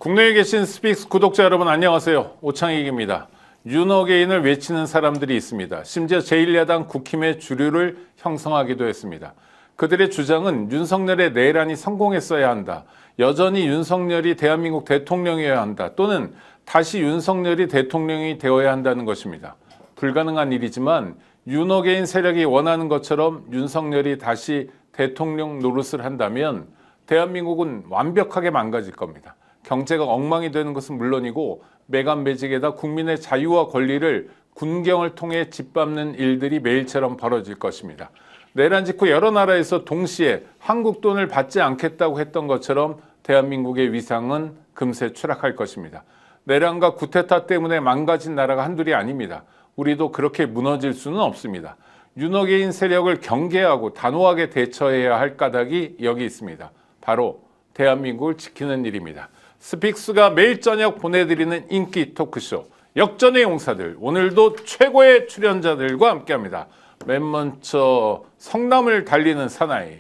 국내에 계신 스픽스 구독자 여러분 안녕하세요. 오창익입니다. 윤어게인을 외치는 사람들이 있습니다. 심지어 제1야당 국힘의 주류를 형성하기도 했습니다. 그들의 주장은 윤석열의 내란이 성공했어야 한다. 여전히 윤석열이 대한민국 대통령이어야 한다. 또는 다시 윤석열이 대통령이 되어야 한다는 것입니다. 불가능한 일이지만 윤어게인 세력이 원하는 것처럼 윤석열이 다시 대통령 노릇을 한다면 대한민국은 완벽하게 망가질 겁니다. 경제가 엉망이 되는 것은 물론이고 매간매직에다 국민의 자유와 권리를 군경을 통해 짓밟는 일들이 매일처럼 벌어질 것입니다. 내란 직후 여러 나라에서 동시에 한국 돈을 받지 않겠다고 했던 것처럼 대한민국의 위상은 금세 추락할 것입니다. 내란과 쿠데타 때문에 망가진 나라가 한둘이 아닙니다. 우리도 그렇게 무너질 수는 없습니다. 윤어게인 세력을 경계하고 단호하게 대처해야 할 까닭이 여기 있습니다. 바로 대한민국을 지키는 일입니다. 스픽스가 매일 저녁 보내드리는 인기 토크쇼 역전의 용사들, 오늘도 최고의 출연자들과 함께합니다. 맨 먼저 성남을 달리는 사나이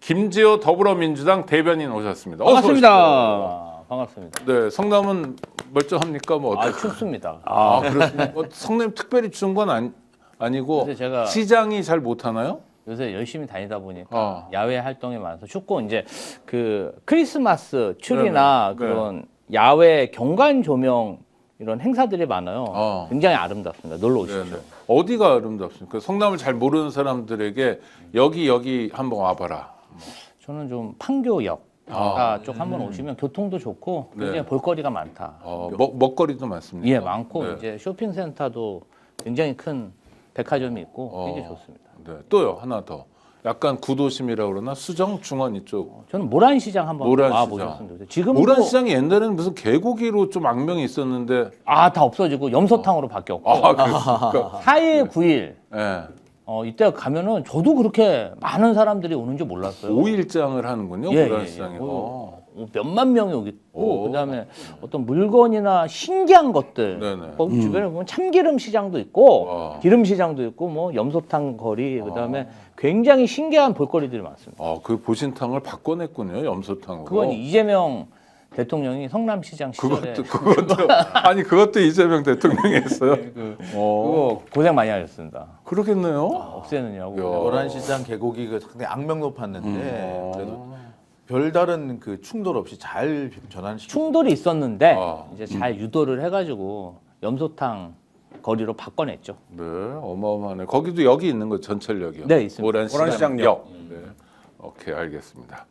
김지호 더불어민주당 대변인 오셨습니다. 반갑습니다. 반갑습니다. 네, 성남은 멀쩡합니까? 뭐 어때요? 춥습니다. 그렇습니까? 성남 특별히 추운 건 아니고 그래서 제가 시장이 잘 못하나요? 요새 열심히 다니다 보니까 아. 야외 활동이 많아서 춥고 이제 그 크리스마스 트리나 네네. 그런 야외 경관 조명 이런 행사들이 많아요. 아. 굉장히 아름답습니다. 놀러 오십시오. 네네. 어디가 아름답습니까? 성남을 잘 모르는 사람들에게 여기 한번 와봐라. 저는 좀 판교역 쪽 한번 오시면 교통도 좋고 굉장히 네. 볼거리가 많다. 먹거리도 많습니다. 예, 많고 네. 이제 쇼핑센터도 굉장히 큰 백화점이 있고 굉장히 좋습니다. 네. 또요 하나 더. 약간 구도심이라고 그러나 수정 중원 이쪽. 저는 모란시장 한번 모란시장. 와보셨으면 좋겠어요. 지금도 모란시장이 옛날에는 무슨 개고기로 좀 악명이 있었는데. 다 없어지고 염소탕으로 바뀌었고 그렇습니까? 4일 9일 네. 이때 가면은 저도 그렇게 많은 사람들이 오는 줄 몰랐어요. 5일장을 하는군요. 예, 모란시장에. 몇만 명이 오겠고 오. 그다음에 어떤 물건이나 신기한 것들 네네. 거기 주변에 보면 참기름 시장도 있고 와. 기름 시장도 있고 뭐 염소탕 거리 그다음에 굉장히 신기한 볼거리들이 많습니다. 그 보신탕을 바꿔냈군요. 염소탕으로. 그건 이재명 대통령이 성남시장 시절에 그것도 이재명 대통령이 했어요. 그거 고생 많이 하셨습니다. 그러겠네요. 없애느냐고. 모란시장 개고기가 상당히 악명 높았는데 그래도 별다른 그 충돌 없이 잘 전환시키고 충돌이 있었는데 아. 이제 잘 유도를 해가지고 염소탕 거리로 바꿔냈죠. 네, 어마어마하네. 거기도 역이 있는 거 전철역이요. 네, 있습니다. 모란시장역. 네. 오케이, 알겠습니다.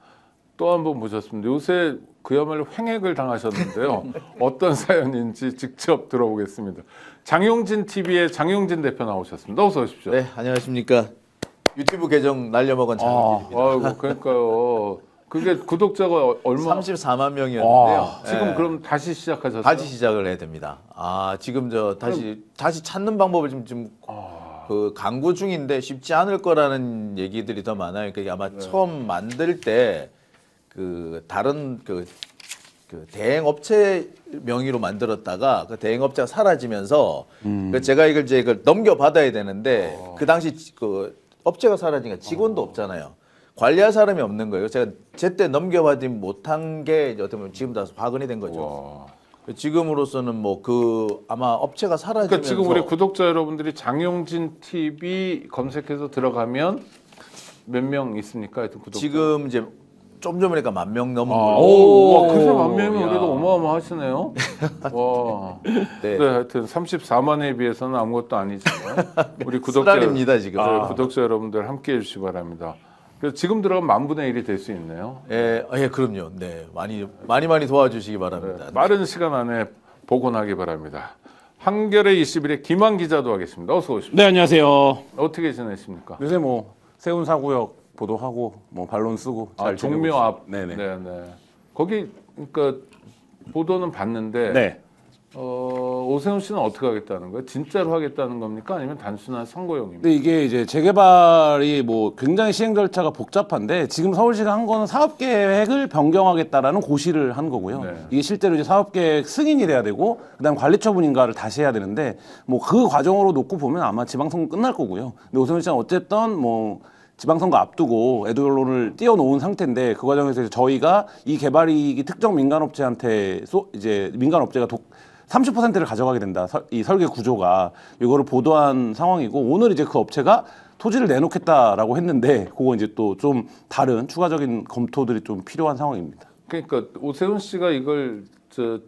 또 한 번 보셨습니다. 요새 그야말로 횡액을 당하셨는데요. 어떤 사연인지 직접 들어보겠습니다. 장용진 TV의 장용진 대표 나오셨습니다. 어서 오십시오. 네, 안녕하십니까. 유튜브 계정 날려먹은 장훈진입니다. 아이고, 그러니까요. 그게 구독자가 얼마? 34만 명이었는데요. 지금 네, 그럼 다시 시작하셨어요? 다시 시작을 해야 됩니다. 지금 다시 찾는 방법을 지금 그 강구 중인데 쉽지 않을 거라는 얘기들이 더 많아요. 그러니까 아마 처음 만들 때 그 다른 그 대행 업체 명의로 만들었다가 그 대행 업체가 사라지면서 제가 이걸 넘겨받아야 되는데 그 당시 그 업체가 사라지니까 직원도 없잖아요. 관리할 사람이 없는 거예요. 제가 제때 넘겨받지 못한 게 이제 어떻게 보면 지금 다 화근이 된 거죠. 와. 지금으로서는 뭐 아마 업체가 사라지면서 그러니까 지금 우리 구독자 여러분들이 장용진 TV 검색해서 들어가면 몇 명 있습니까? 하여튼 구독자. 지금 이제 좀 전이니까 10,000명 넘은 와, 글쎄 10,000명이면 그래도 어마어마하시네요. 와. 네. 네, 하여튼 34만에 비해서는 아무것도 아니지만 우리 구독자 쓰라립니다, 지금. 구독자 여러분들 함께해 주시기 바랍니다. 그래서 지금 들어가면 10,000분의 1이 될 수 있네요. 예, 그럼요. 네, 많이 도와주시기 바랍니다. 빠른 시간 안에 복원하기 바랍니다. 한겨레 21의 김한 기자도 하겠습니다. 어서 오십시오. 네, 안녕하세요. 어떻게 지내십니까? 요새 뭐 세운 사구역 보도하고 뭐 반론 쓰고 잘 지내고 종묘 있습니다. 앞. 네네. 네네. 거기 그러니까 보도는 봤는데 네. 오세훈 씨는 어떻게 하겠다는 거예요? 진짜로 하겠다는 겁니까? 아니면 단순한 선거용입니까? 근데 이게 이제 재개발이 뭐 굉장히 시행 절차가 복잡한데 지금 서울시가 한 거는 사업 계획을 변경하겠다라는 고시를 한 거고요. 네. 이게 실제로 이제 사업 계획 승인이 돼야 되고 그다음 관리 처분인가를 다시 해야 되는데 뭐 그 과정으로 놓고 보면 아마 지방선거 끝날 거고요. 근데 오세훈 씨는 어쨌든 뭐 지방선거 앞두고 애들론을 띄워놓은 상태인데 그 과정에서 이제 저희가 이 개발 이익이 특정 민간업체한테 이제 민간업체가 30%를 가져가게 된다. 이 설계 구조가 이거를 보도한 상황이고 오늘 이제 그 업체가 토지를 내놓겠다라고 했는데 그거 이제 또 좀 다른 추가적인 검토들이 좀 필요한 상황입니다. 그러니까 오세훈 씨가 이걸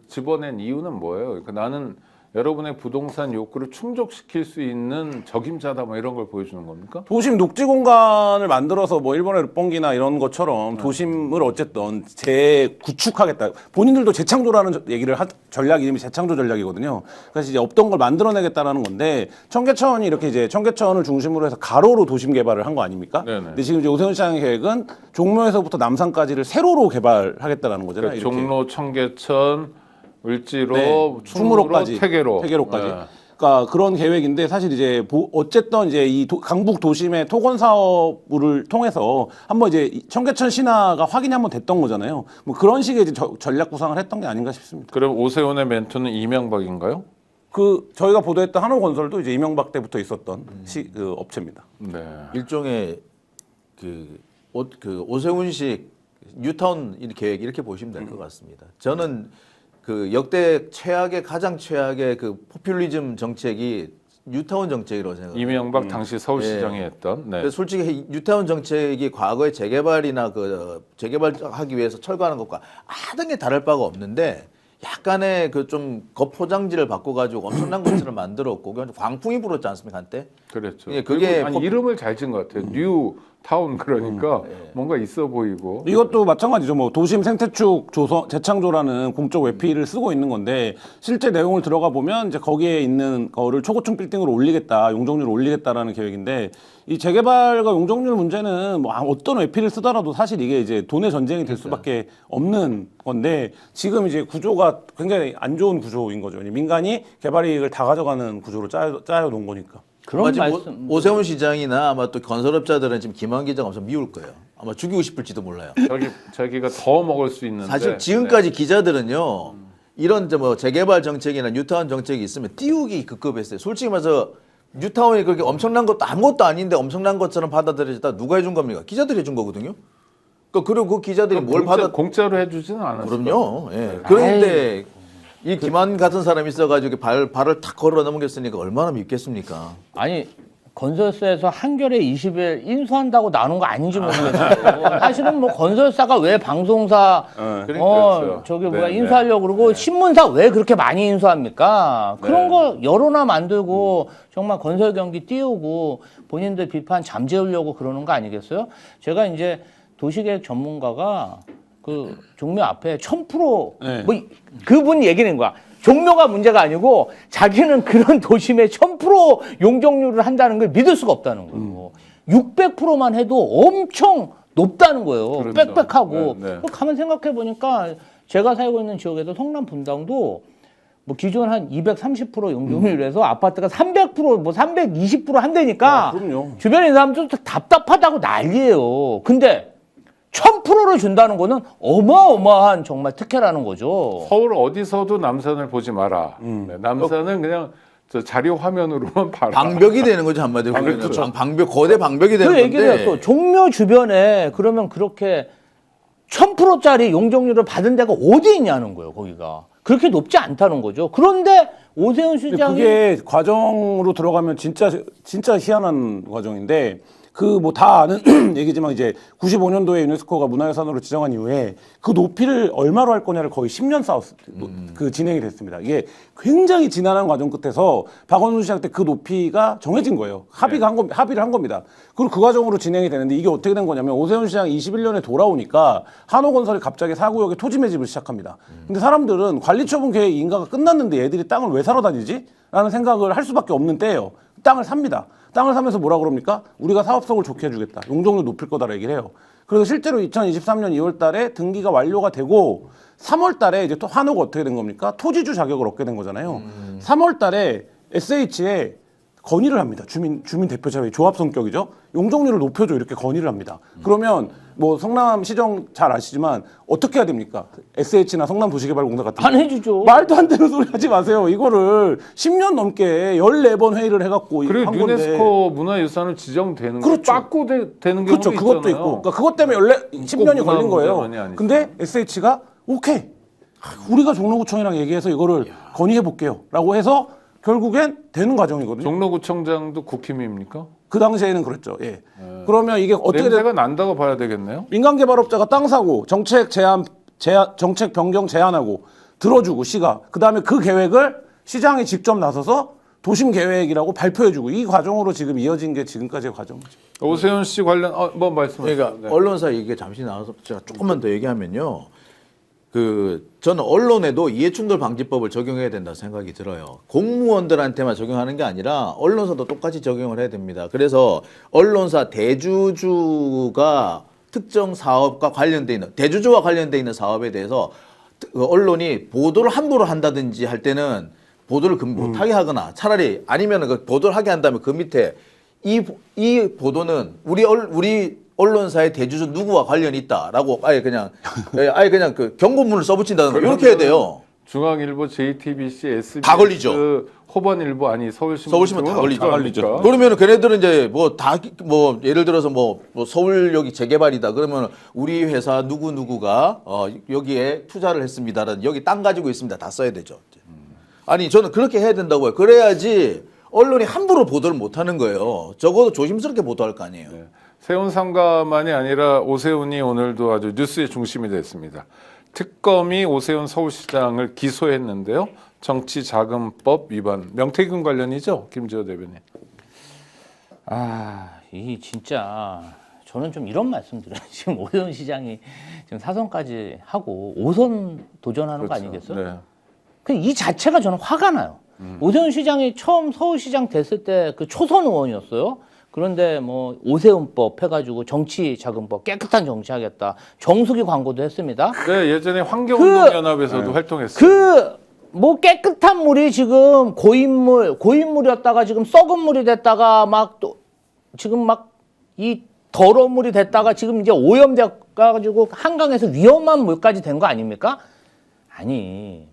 집어낸 이유는 뭐예요? 그러니까 나는 여러분의 부동산 욕구를 충족시킬 수 있는 적임자다 뭐 이런 걸 보여주는 겁니까? 도심 녹지 공간을 만들어서 뭐 일본의 르뽕기나 이런 것처럼 도심을 어쨌든 재구축하겠다. 본인들도 재창조라는 얘기를 전략 이름이 재창조 전략이거든요. 그래서 이제 없던 걸 만들어내겠다라는 건데 청계천이 이렇게 이제 청계천을 중심으로 해서 가로로 도심 개발을 한 거 아닙니까? 네네. 근데 지금 이제 오세훈 시장의 계획은 종로에서부터 남산까지를 세로로 개발하겠다라는 거잖아요. 그러니까 이렇게. 종로, 청계천, 을지로, 네, 충무로까지, 태계로까지. 태계로까지. 그러니까 그런 계획인데 사실 이제 어쨌든 이제 이 강북 도심의 토건 사업을 통해서 한번 이제 청계천 신화가 확인이 한번 됐던 거잖아요. 뭐 그런 식의 이제 전략 구상을 했던 게 아닌가 싶습니다. 그럼 오세훈의 멘토는 이명박인가요? 그 저희가 보도했던 한호건설도 이제 이명박 때부터 있었던 그 업체입니다. 네. 일종의 그 오세훈식 뉴타운 계획 이렇게 보시면 될 것 같습니다. 저는 그 역대 가장 최악의 그 포퓰리즘 정책이 뉴타운 정책이라고 생각합니다. 이명박 당시 서울시장이 했던. 네. 그래서 솔직히 뉴타운 정책이 과거의 재개발이나 그 재개발하기 위해서 철거하는 것과 아등에 다를 바가 없는데 약간의 그 좀 겉포장지를 바꿔가지고 엄청난 것들을 만들었고 광풍이 불었지 않습니까 한때? 그렇죠. 예, 그게 그리고 이름을 잘 지은 것 같아요. 뉴 타운 그러니까 예. 뭔가 있어 보이고. 이것도 마찬가지죠. 뭐 도심 생태축 재창조라는 공적 외피를 쓰고 있는 건데 실제 내용을 들어가 보면 이제 거기에 있는 거를 초고층 빌딩으로 올리겠다, 용적률을 올리겠다라는 계획인데 이 재개발과 용적률 문제는 뭐 어떤 외피를 쓰더라도 사실 이게 이제 돈의 전쟁이 될 수밖에 없는 건데 지금 이제 구조가 굉장히 안 좋은 구조인 거죠. 민간이 개발 이익을 다 가져가는 구조로 짜여 놓은 거니까. 그런 지금 말씀. 오세훈 시장이나 아마 또 건설업자들은 지금 김한 기자가 엄청 미울 거예요. 아마 죽이고 싶을지도 몰라요. 자기가 더 먹을 수 있는데. 사실 지금까지 기자들은요 이런 뭐 재개발 정책이나 뉴타운 정책이 있으면 띄우기 급급했어요. 솔직히 말해서 뉴타운이 그렇게 엄청난 것도 아무것도 아닌데 엄청난 것처럼 받아들여졌다 누가 해준 겁니까? 기자들이 해준 거거든요. 그리고 그 기자들이 뭘 공짜로 해주지는 않았어요. 그럼요. 예. 그런데 이 김한 같은 사람이 있어가지고 발을 탁 걸어 넘겼으니까 얼마나 믿겠습니까? 아니 건설사에서 한겨레 20일 인수한다고 나눈 거 아닌지 모르겠어요. 사실은 뭐 건설사가 왜 방송사 그렇죠. 저기 뭐야 네, 인수하려고 그러고 신문사 왜 그렇게 많이 인수합니까? 그런 거 여론화 만들고 정말 건설 경기 띄우고 본인들 비판 잠재우려고 그러는 거 아니겠어요? 제가 이제 도시계획 전문가가 그 종묘 앞에 1000% 네. 뭐 그분 얘기는 거야. 종묘가 문제가 아니고 자기는 그런 도심에 1000% 용적률을 한다는 걸 믿을 수가 없다는 거예요. 600%만 해도 엄청 높다는 거예요. 그렇죠. 빽빽하고. 네, 네. 가만 생각해 보니까 제가 살고 있는 지역에서 성남 분당도 뭐 기존 한 230% 용적률에서 아파트가 300% 뭐 320% 한다니까 그럼요. 주변에 있는 사람들도 답답하다고 난리예요. 근데 1000%를 준다는 거는 어마어마한 정말 특혜라는 거죠. 서울 어디서도 남산을 보지 마라. 네, 남산은 그냥 저 자료 화면으로만 봐라. 방벽이 되는 거죠 한마디로. 그렇죠. 방벽 거대 방벽이 되는 그 얘기를 건데. 또 종묘 주변에 그러면 그렇게 1000%짜리 용적률을 받은 데가 어디 있냐는 거예요. 거기가 그렇게 높지 않다는 거죠. 그런데 오세훈 시장이 그게 과정으로 들어가면 진짜 희한한 과정인데 그 뭐 다 아는 얘기지만 이제 95년도에 유네스코가 문화유산으로 지정한 이후에 그 높이를 얼마로 할 거냐를 거의 10년 그 진행이 됐습니다. 이게 굉장히 지난한 과정 끝에서 박원순 시장 때 그 높이가 정해진 거예요. 합의를 한 겁니다. 그리고 그 과정으로 진행이 되는데 이게 어떻게 된 거냐면 오세훈 시장 21년에 돌아오니까 한호건설이 갑자기 사구역에 토지 매집을 시작합니다. 근데 사람들은 관리처분 계획 인가가 끝났는데 얘들이 땅을 왜 사러 다니지? 라는 생각을 할 수밖에 없는 때예요. 땅을 삽니다. 땅을 사면서 뭐라 그럽니까? 우리가 사업성을 좋게 해주겠다. 용적률 높일 거다라 얘기를 해요. 그래서 실제로 2023년 2월 달에 등기가 완료가 되고 3월 달에 이제 또 한호가 어떻게 된 겁니까? 토지주 자격을 얻게 된 거잖아요. 3월 달에 SH에 건의를 합니다. 주민 대표자회 조합 성격이죠. 용적률을 높여줘 이렇게 건의를 합니다. 그러면 뭐 성남시정 잘 아시지만 어떻게 해야 됩니까? SH나 성남도시개발공사 같은 안 해주죠. 말도 안 되는 소리 하지 마세요. 이거를 10년 넘게 14번 회의를 해갖고 그리고 한 건데. 유네스코 문화유산으로 지정되는 거 그렇죠. 빠꾸 되는 경우도 그렇죠. 그것도 있잖아요. 있고. 그러니까 그것 때문에 10년이 걸린 거예요. 문화문제만이 아니죠. 근데 SH가 오케이. 우리가 종로구청이랑 얘기해서 이거를 건의해 볼게요. 라고 해서 결국엔 되는 과정이거든요. 종로구청장도 국힘입니까? 그 당시에는 그랬죠. 예. 그러면 이게 어떻게 냄새가 난다고 봐야 되겠네요. 민간개발업자가 땅 사고 정책 정책 변경 제안하고 들어주고 시가 그다음에 그 계획을 시장이 직접 나서서 도심 계획이라고 발표해주고 이 과정으로 지금 이어진 게 지금까지의 과정이죠. 오세훈 씨 관련 뭐 말씀하세요. 그러니까 언론사 얘기가 잠시 나와서 제가 조금만 더 얘기하면요. 저는 언론에도 이해충돌 방지법을 적용해야 된다 생각이 들어요. 공무원들한테만 적용하는 게 아니라 언론사도 똑같이 적용을 해야 됩니다. 그래서 언론사 대주주가 특정 사업과 관련돼 있는 대주주와 관련돼 있는 사업에 대해서 언론이 보도를 함부로 한다든지 할 때는 보도를 못하게 하거나 차라리 아니면 그 보도를 하게 한다면 그 밑에 이 보도는 우리 언론사의 대주주 누구와 관련이 있다라고 아예 그냥 그 경고문을 써붙인다든가 이렇게 해야 돼요. 중앙일보, JTBC, SBS 다 걸리죠. 호반일보 아니 서울신문 다 걸리죠. 다 그러면 걔네들은 이제 뭐 예를 들어서 뭐 서울역이 재개발이다 그러면 우리 회사 누구누구가 여기에 투자를 했습니다라는 여기 땅 가지고 있습니다 다 써야 되죠. 아니 저는 그렇게 해야 된다고요. 그래야지 언론이 함부로 보도를 못 하는 거예요. 적어도 조심스럽게 보도할 거 아니에요. 네. 세훈 상가만이 아니라 오세훈이 오늘도 아주 뉴스의 중심이 됐습니다. 특검이 오세훈 서울시장을 기소했는데요. 정치자금법 위반, 명태균 관련이죠, 김지호 대변인. 이 진짜 저는 좀 이런 말씀드려요. 지금 오세훈 시장이 지금 사선까지 하고 5선 도전하는 거 아니겠어요? 네. 이 자체가 저는 화가 나요. 오세훈 시장이 처음 서울시장 됐을 때 그 초선 의원이었어요. 그런데 뭐 오세훈법 해가지고 정치자금법 깨끗한 정치하겠다. 정수기 광고도 했습니다. 네, 예전에 환경운동연합에서도 활동했어요. 그 뭐 깨끗한 물이 지금 고인물이었다가 지금 썩은 물이 됐다가 막 또 지금 막 이 더러운 물이 됐다가 지금 이제 오염돼 가지고 한강에서 위험한 물까지 된 거 아닙니까? 아니.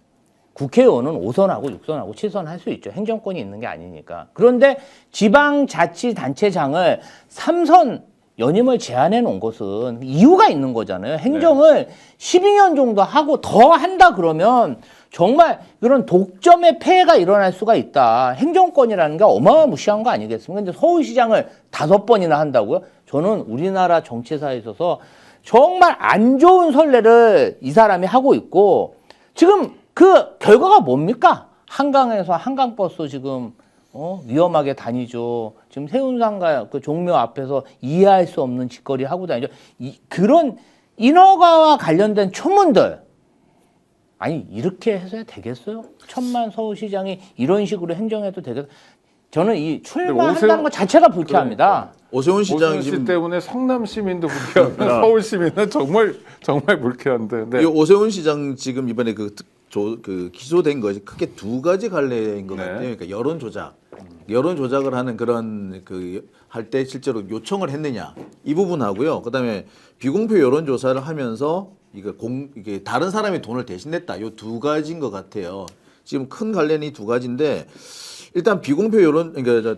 국회의원은 5선하고 6선하고 7선 할 수 있죠. 행정권이 있는 게 아니니까. 그런데 지방자치단체장을 3선 연임을 제안해 놓은 것은 이유가 있는 거잖아요. 행정을 12년 정도 하고 더 한다 그러면 정말 이런 독점의 폐해가 일어날 수가 있다. 행정권이라는 게 어마무시한 거 아니겠습니까? 근데 서울시장을 5번이나 한다고요? 저는 우리나라 정치사에 있어서 정말 안 좋은 선례를 이 사람이 하고 있고 지금 그 결과가 뭡니까? 한강에서 한강버스 지금 위험하게 다니죠. 지금 세운상가 그 종묘 앞에서 이해할 수 없는 짓거리 하고 다니죠. 그런 인허가와 관련된 초문들 아니 이렇게 해서야 되겠어요? 천만 서울시장이 이런 식으로 행정해도 되겠어요? 저는 이 출마한다는 것 자체가 불쾌합니다. 그러니까. 오세훈 시장 오세훈 씨 지금 때문에 성남 시민도 불쾌하고 서울 시민은 정말 불쾌한데. 네. 이 오세훈 시장 지금 이번에 그 기소된 것이 크게 두 가지 갈래인 것 네. 같아요. 그러니까 여론 조작을 하는 그런 할 때 실제로 요청을 했느냐 이 부분하고요. 그다음에 비공표 여론 조사를 하면서 이게 다른 사람이 돈을 대신 냈다. 요 두 가지인 것 같아요. 지금 큰 갈래는 이 두 가지인데 일단 비공표 그러니까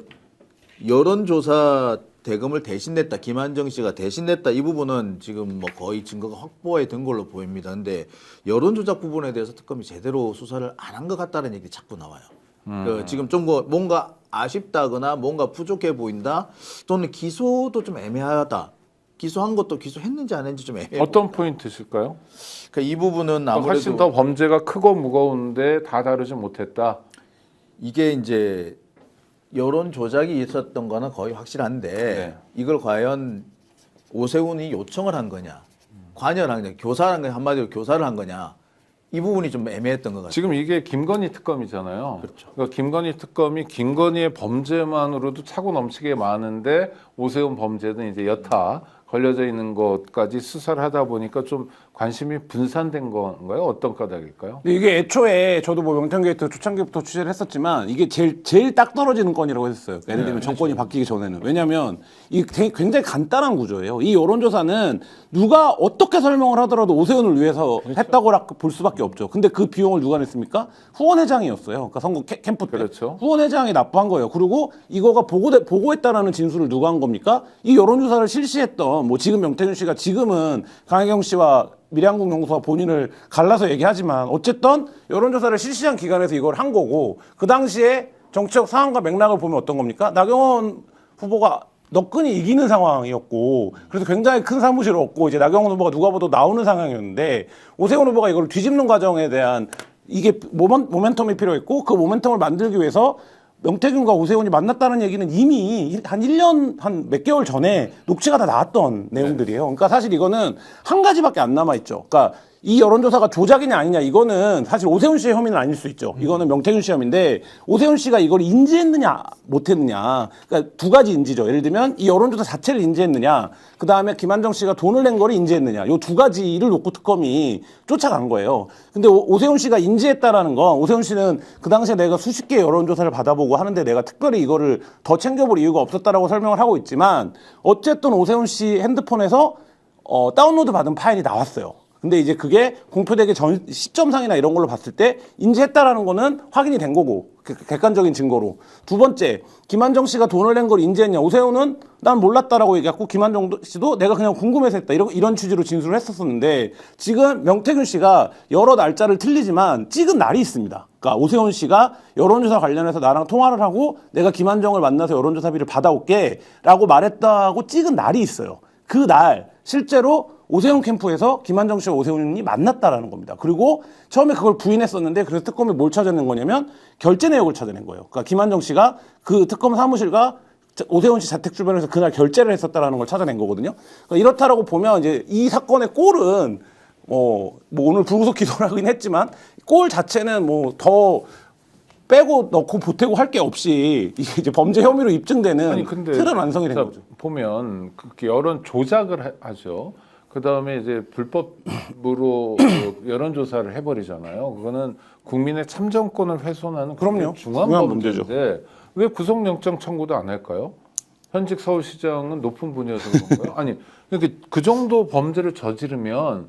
여론조사 대금을 대신 냈다. 김한정 씨가 대신 냈다. 이 부분은 지금 뭐 거의 증거가 확보에 된 걸로 보입니다. 근데 여론조작 부분에 대해서 특검이 제대로 수사를 안 한 것 같다는 얘기 자꾸 나와요. 지금 좀 뭔가 아쉽다거나 뭔가 부족해 보인다. 또는 기소도 좀 애매하다. 기소한 것도 기소했는지 안 했는지 좀 애매해. 어떤 포인트실까요? 그러니까 이 부분은 아무래도 훨씬 더 범죄가 크고 무거운데 다 다루지 못했다. 이게 이제 여론 조작이 있었던 거는 거의 확실한데 네. 이걸 과연 오세훈이 요청을 한 거냐, 관여를 한 거냐, 교사를 한마디로 교사를 한 거냐 이 부분이 좀 애매했던 것 같아요. 지금 이게 김건희 특검이잖아요. 그렇죠. 그러니까 김건희 특검이 김건희의 범죄만으로도 차고 넘치게 많은데 오세훈 범죄는 이제 여타 걸려져 있는 것까지 수사를 하다 보니까 좀 관심이 분산된 건가요? 어떤 까닭일까요? 근데 이게 애초에 저도 뭐 명태균게이트 초창기부터 취재를 했었지만 이게 제일 딱 떨어지는 건이라고 했었어요. 예를 들면 정권이 바뀌기 전에는. 왜냐하면 이게 굉장히 간단한 구조예요. 이 여론조사는 누가 어떻게 설명을 하더라도 오세훈을 위해서 했다고 볼 수밖에 없죠. 근데 그 비용을 누가 냈습니까? 후원회장이었어요. 그러니까 선거 캠프 때. 그렇죠. 후원회장이 납부한 거예요. 그리고 이거가 보고했다라는 진술을 누가 한 겁니까? 이 여론조사를 실시했던 뭐 지금 명태균 씨가 지금은 강혜경 씨와 밀양국 영수가 본인을 갈라서 얘기하지만 어쨌든 여론조사를 실시한 기관에서 이걸 한 거고 그 당시에 정치적 상황과 맥락을 보면 어떤 겁니까? 나경원 후보가 너끈히 이기는 상황이었고 그래서 굉장히 큰 사무실을 얻고 이제 나경원 후보가 누가 봐도 나오는 상황이었는데 오세훈 후보가 이걸 뒤집는 과정에 대한 이게 모멘텀이 필요했고 그 모멘텀을 만들기 위해서 명태균과 오세훈이 만났다는 얘기는 이미 한 1년, 한 몇 개월 전에 녹취가 다 나왔던 내용들이에요. 그러니까 사실 이거는 한 가지밖에 안 남아있죠. 그러니까 이 여론조사가 조작이냐 아니냐 이거는 사실 오세훈 씨의 혐의는 아닐 수 있죠. 이거는 명태균 씨 혐의인데 오세훈 씨가 이걸 인지했느냐 못했느냐 그러니까 두 가지 인지죠. 예를 들면 이 여론조사 자체를 인지했느냐 그다음에 김한정 씨가 돈을 낸 거를 인지했느냐 요 두 가지를 놓고 특검이 쫓아간 거예요. 근데 오세훈 씨가 인지했다라는 건 오세훈 씨는 그 당시에 내가 수십 개의 여론조사를 받아보고 하는데 내가 특별히 이거를 더 챙겨볼 이유가 없었다라고 설명을 하고 있지만 어쨌든 오세훈 씨 핸드폰에서 다운로드 받은 파일이 나왔어요. 근데 이제 그게 공표되기 전 시점상이나 이런 걸로 봤을 때 인지했다라는 거는 확인이 된 거고 객관적인 증거로. 두 번째, 김한정 씨가 돈을 낸 걸 인지했냐. 오세훈은 난 몰랐다라고 얘기했고 김한정 씨도 내가 그냥 궁금해서 했다. 이런 취지로 진술을 했었는데 지금 명태균 씨가 여러 날짜를 틀리지만 찍은 날이 있습니다. 그러니까 오세훈 씨가 여론조사 관련해서 나랑 통화를 하고 내가 김한정을 만나서 여론조사비를 받아올게 라고 말했다고 찍은 날이 있어요. 그 날 실제로 오세훈 캠프에서 김한정 씨와 오세훈이 만났다라는 겁니다. 그리고 처음에 그걸 부인했었는데 그래서 특검이 뭘 찾아낸 거냐면 결제 내역을 찾아낸 거예요. 그러니까 김한정 씨가 그 특검 사무실과 오세훈 씨 자택 주변에서 그날 결제를 했었다라는 걸 찾아낸 거거든요. 그러니까 이렇다라고 보면 이제 이 사건의 꼴은 뭐 오늘 불구속 기소를 하긴 했지만 꼴 자체는 뭐 더 빼고 넣고 보태고 할 게 없이 이게 이제 범죄 혐의로 입증되는 틀은 완성이 된 거죠. 보면 그렇게 여론 조작을 하죠. 그 다음에 이제 불법으로 여론조사를 해버리잖아요. 그거는 국민의 참정권을 훼손하는 그럼요. 중요한 문제죠. 문제인데 왜 구속영장 청구도 안 할까요? 현직 서울시장은 높은 분이어서 그런가요? 아니, 그러니까 그 정도 범죄를 저지르면